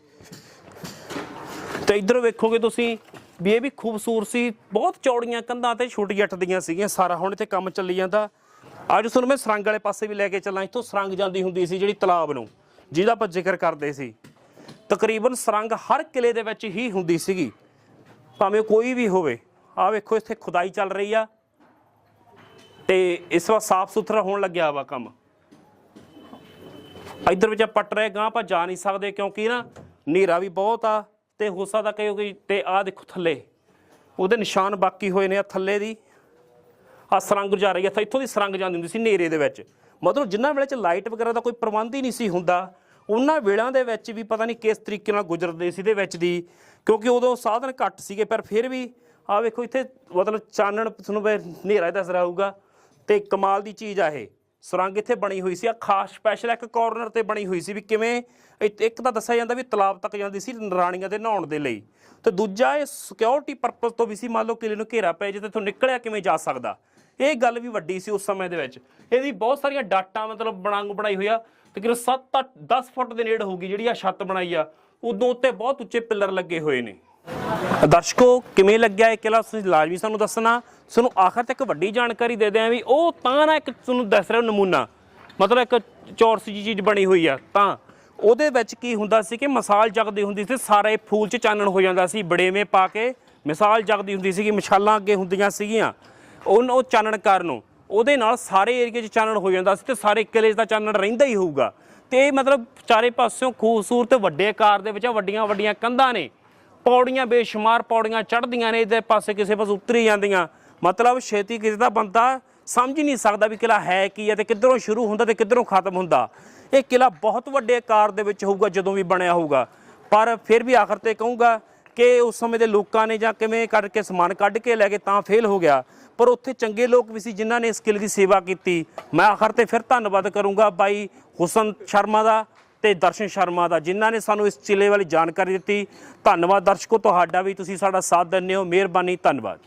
ਤੇ ਇੱਧਰ ਵੇਖੋਗੇ ਤੁਸੀਂ ਵੀ ਇਹ ਵੀ ਖੂਬਸੂਰਤ ਸੀ। ਬਹੁਤ ਚੌੜੀਆਂ ਕੰਧਾਂ ਤੇ ਛੋਟੀ ਜੱਟ ਦੀਆਂ ਸੀਗੀਆਂ ਸਾਰਾ। ਹੁਣ ਇੱਥੇ ਕੰਮ ਚੱਲੀ ਜਾਂਦਾ। ਅੱਜ ਤੁਹਾਨੂੰ ਮੈਂ ਸਰੰਗ ਵਾਲੇ ਪਾਸੇ ਵੀ ਲੈ ਕੇ ਚੱਲਾਂ। ਇੱਥੋਂ ਸਰੰਗ ਜਾਂਦੀ ਹੁੰਦੀ ਸੀ ਜਿਹੜੀ ਤਲਾਬ ਨੂੰ, ਜਿਹਦਾ ਆਪਾਂ ਜ਼ਿਕਰ ਕਰਦੇ ਸੀ। ਤਕਰੀਬਨ ਸਰੰਗ ਹਰ ਕਿਲੇ ਦੇ ਵਿੱਚ ਹੀ ਹੁੰਦੀ ਸੀਗੀ, ਭਾਵੇਂ ਕੋਈ ਵੀ ਹੋਵੇ। ਆਹ ਵੇਖੋ ਇੱਥੇ ਖੁਦਾਈ ਚੱਲ ਰਹੀ ਆ ਤੇ ਇਸ ਵਾਰ ਸਾਫ਼ ਸੁਥਰਾ ਹੋਣ ਲੱਗਿਆ ਵਾ ਕੰਮ। ਇੱਧਰ ਵਿੱਚ ਪੱਟ ਰਹੇ ਗਾਂ ਆਪਾਂ ਜਾ ਨਹੀਂ ਸਕਦੇ ਕਿਉਂਕਿ ਨਾ ਹਨੇਰਾ ਵੀ ਬਹੁਤ ਆ ਤੇ ਹੋ ਸਕਦਾ ਕਿਉਂਕਿ। ਤੇ ਆਹ ਦੇਖੋ ਥੱਲੇ ਉਹਦੇ ਨਿਸ਼ਾਨ ਬਾਕੀ ਹੋਏ ਨੇ। ਆ ਥੱਲੇ ਦੀ ਆ ਸਰੰਗ ਜਾ ਰਹੀ ਆ। ਇੱਥੋਂ ਦੀ ਸਰੰਗ ਜਾਂਦੀ ਹੁੰਦੀ ਸੀ ਹਨੇਰੇ ਦੇ ਵਿੱਚ। ਮਤਲਬ ਜਿਨ੍ਹਾਂ ਵੇਲੇ 'ਚ ਲਾਈਟ ਵਗੈਰਾ ਦਾ ਕੋਈ ਪ੍ਰਬੰਧ ਹੀ ਨਹੀਂ ਸੀ ਹੁੰਦਾ, ਉਹਨਾਂ ਵੇਲਿਆਂ ਦੇ ਵਿੱਚ ਵੀ ਪਤਾ ਨਹੀਂ ਕਿਸ ਤਰੀਕੇ ਨਾਲ ਗੁਜ਼ਰਦੇ ਸੀ ਇਹਦੇ ਵਿੱਚ ਦੀ, ਕਿਉਂਕਿ ਉਦੋਂ ਸਾਧਨ ਘੱਟ ਸੀਗੇ। ਪਰ ਫਿਰ ਵੀ ਆਹ ਵੇਖੋ ਇੱਥੇ ਮਤਲਬ ਚਾਨਣ ਤੁਹਾਨੂੰ ਹਨੇਰਾ ਦੱਸ ਰਿਹਾ ਹੋਊਗਾ। ਤੇ ਕਮਾਲ ਦੀ ਚੀਜ਼ ਆ ਇਹ ਸੁਰੰਗ ਇੱਥੇ ਬਣੀ ਹੋਈ ਸੀ। ਆ ਖਾਸ ਸਪੈਸ਼ਲ ਇੱਕ ਕਾਰਨਰ ਤੇ ਬਣੀ ਹੋਈ ਸੀ ਵੀ ਕਿਵੇਂ। ਇੱਕ ਤਾਂ ਦੱਸਿਆ ਜਾਂਦਾ ਵੀ ਤਲਾਬ ਤੱਕ ਜਾਂਦੀ ਸੀ ਰਾਣੀਆਂ ਦੇ ਨਹਾਉਣ ਦੇ ਲਈ, ਤੇ ਦੂਜਾ ਇਹ ਸਿਕਿਉਰਿਟੀ ਪਰਪਸ ਤੋਂ ਵੀ ਸੀ। ਮੰਨ ਲਓ ਕਿਲੇ ਨੂੰ ਘੇਰਾ ਪੈ ਜੇ ਤੇ ਇੱਥੋਂ ਨਿਕਲਿਆ ਕਿਵੇਂ ਜਾ ਸਕਦਾ, ਇਹ ਗੱਲ ਵੀ ਵੱਡੀ ਸੀ ਉਸ ਸਮੇਂ ਦੇ ਵਿੱਚ। ਇਹਦੀ ਬਹੁਤ ਸਾਰੀਆਂ ਡਾਟਾਂ ਮਤਲਬ ਬਣਾਈ ਹੋਈ ਆ। ਤਕਰੀਬਨ 7-10 ਫੁੱਟ ਦੇ ਨੇੜੇ ਹੋਊਗੀ ਜਿਹੜੀ ਆ ਛੱਤ ਬਣਾਈ ਆ। ਉਦੋਂ ਉੱਤੇ ਬਹੁਤ ਉੱਚੇ ਪਿੱਲਰ ਲੱਗੇ ਹੋਏ ਨੇ। ਦਰਸ਼ਕੋ, ਕਿਵੇਂ ਲੱਗਿਆ ਇਹ ਕਿਲਾ ਤੁਸੀਂ ਲਾਜ਼ਮੀ ਸਾਨੂੰ ਦੱਸਣਾ। ਤੁਹਾਨੂੰ ਆਖਰ ਤੱਕ ਵੱਡੀ ਜਾਣਕਾਰੀ ਦੇ ਦਿਆਂ ਵੀ ਉਹ ਤਾਂ ਨਾ ਇੱਕ ਤੁਹਾਨੂੰ ਦੱਸ ਰਿਹਾ ਨਮੂਨਾ, ਮਤਲਬ ਇੱਕ ਚੌਰਸ ਜਿਹੀ ਚੀਜ਼ ਬਣੀ ਹੋਈ ਆ। ਤਾਂ ਉਹਦੇ ਵਿੱਚ ਕੀ ਹੁੰਦਾ ਸੀ ਕਿ ਮਿਸਾਲ ਜਗਦੀ ਹੁੰਦੀ ਸੀ। ਸਾਰੇ ਫੂਲ 'ਚ ਚਾਨਣ ਹੋ ਜਾਂਦਾ ਸੀ। ਬੜੇਵੇਂ ਪਾ ਕੇ ਮਿਸਾਲ ਜਗਦੀ ਹੁੰਦੀ ਸੀਗੀ। ਮਸ਼ਾਲਾਂ ਅੱਗੇ ਹੁੰਦੀਆਂ ਸੀਗੀਆਂ। ਉਹ ਚਾਨਣ ਕਾਰਨ ਉਹਦੇ ਨਾਲ ਸਾਰੇ ਏਰੀਏ 'ਚ ਚਾਨਣ ਹੋ ਜਾਂਦਾ ਸੀ ਤੇ ਸਾਰੇ ਕਿਲੇ 'ਚ ਤਾਂ ਚਾਨਣ ਰਹਿੰਦਾ ਹੀ ਹੋਊਗਾ। ਤੇ ਮਤਲਬ ਚਾਰੇ ਪਾਸਿਓਂ ਖੂਬਸੂਰਤ ਵੱਡੇ ਆਕਾਰ ਦੇ ਵਿੱਚ ਵੱਡੀਆਂ ਵੱਡੀਆਂ ਕੰਧਾਂ ਨੇ, ਪੌੜੀਆਂ ਬੇਸ਼ੁਮਾਰ ਪੌੜੀਆਂ ਚੜ੍ਹਦੀਆਂ ਨੇ, ਇਹਦੇ ਪਾਸੇ ਕਿਸੇ ਪਾਸੇ ਉਤਰੀ ਜਾਂਦੀਆਂ। ਮਤਲਬ ਛੇਤੀ ਕਿਸੇ ਦਾ ਬੰਦਾ ਸਮਝ ਹੀ ਨਹੀਂ ਸਕਦਾ ਵੀ ਕਿਲ੍ਹਾ ਹੈ ਕੀ ਹੈ ਤੇ ਕਿੱਧਰੋਂ ਸ਼ੁਰੂ ਹੁੰਦਾ ਤੇ ਕਿੱਧਰੋਂ ਖਤਮ ਹੁੰਦਾ। ਇਹ ਕਿਲ੍ਹਾ ਬਹੁਤ ਵੱਡੇ ਆਕਾਰ ਦੇ ਵਿੱਚ ਹੋਊਗਾ ਜਦੋਂ ਵੀ ਬਣਿਆ ਹੋਊਗਾ, ਪਰ ਫਿਰ ਵੀ ਆਖਰ ਤੇ ਕਹੂੰਗਾ ਕਿ ਉਸ ਸਮੇਂ ਦੇ ਲੋਕਾਂ ਨੇ ਜਾਂ ਕਿਵੇਂ ਕਰਕੇ ਸਮਾਨ ਕੱਢ ਕੇ ਲੈ ਗਏ ਤਾਂ ਫੇਲ ਹੋ ਗਿਆ, ਪਰ ਉੱਥੇ ਚੰਗੇ ਲੋਕ ਵੀ ਸੀ ਜਿਨ੍ਹਾਂ ਨੇ ਇਸ ਕਿਲ੍ਹੇ ਦੀ ਸੇਵਾ ਕੀਤੀ। ਮੈਂ ਆਖਰ ਤੇ ਫਿਰ ਧੰਨਵਾਦ ਕਰੂੰਗਾ ਬਾਈ ਹੁਸਨ ਸ਼ਰਮਾ ਦਾ ਤੇ ਦਰਸ਼ਨ ਸ਼ਰਮਾ ਦਾ, ਜਿਨ੍ਹਾਂ ਨੇ ਸਾਨੂੰ ਇਸ ਕਿਲ੍ਹੇ ਵਾਲੀ ਜਾਣਕਾਰੀ ਦਿੱਤੀ। ਧੰਨਵਾਦ ਦਰਸ਼ਕੋ ਤੁਹਾਡਾ ਵੀ, ਤੁਸੀਂ ਸਾਡਾ ਸਾਥ ਦਿੰਦੇ ਹੋ। ਮਿਹਰਬਾਨੀ, ਧੰਨਵਾਦ।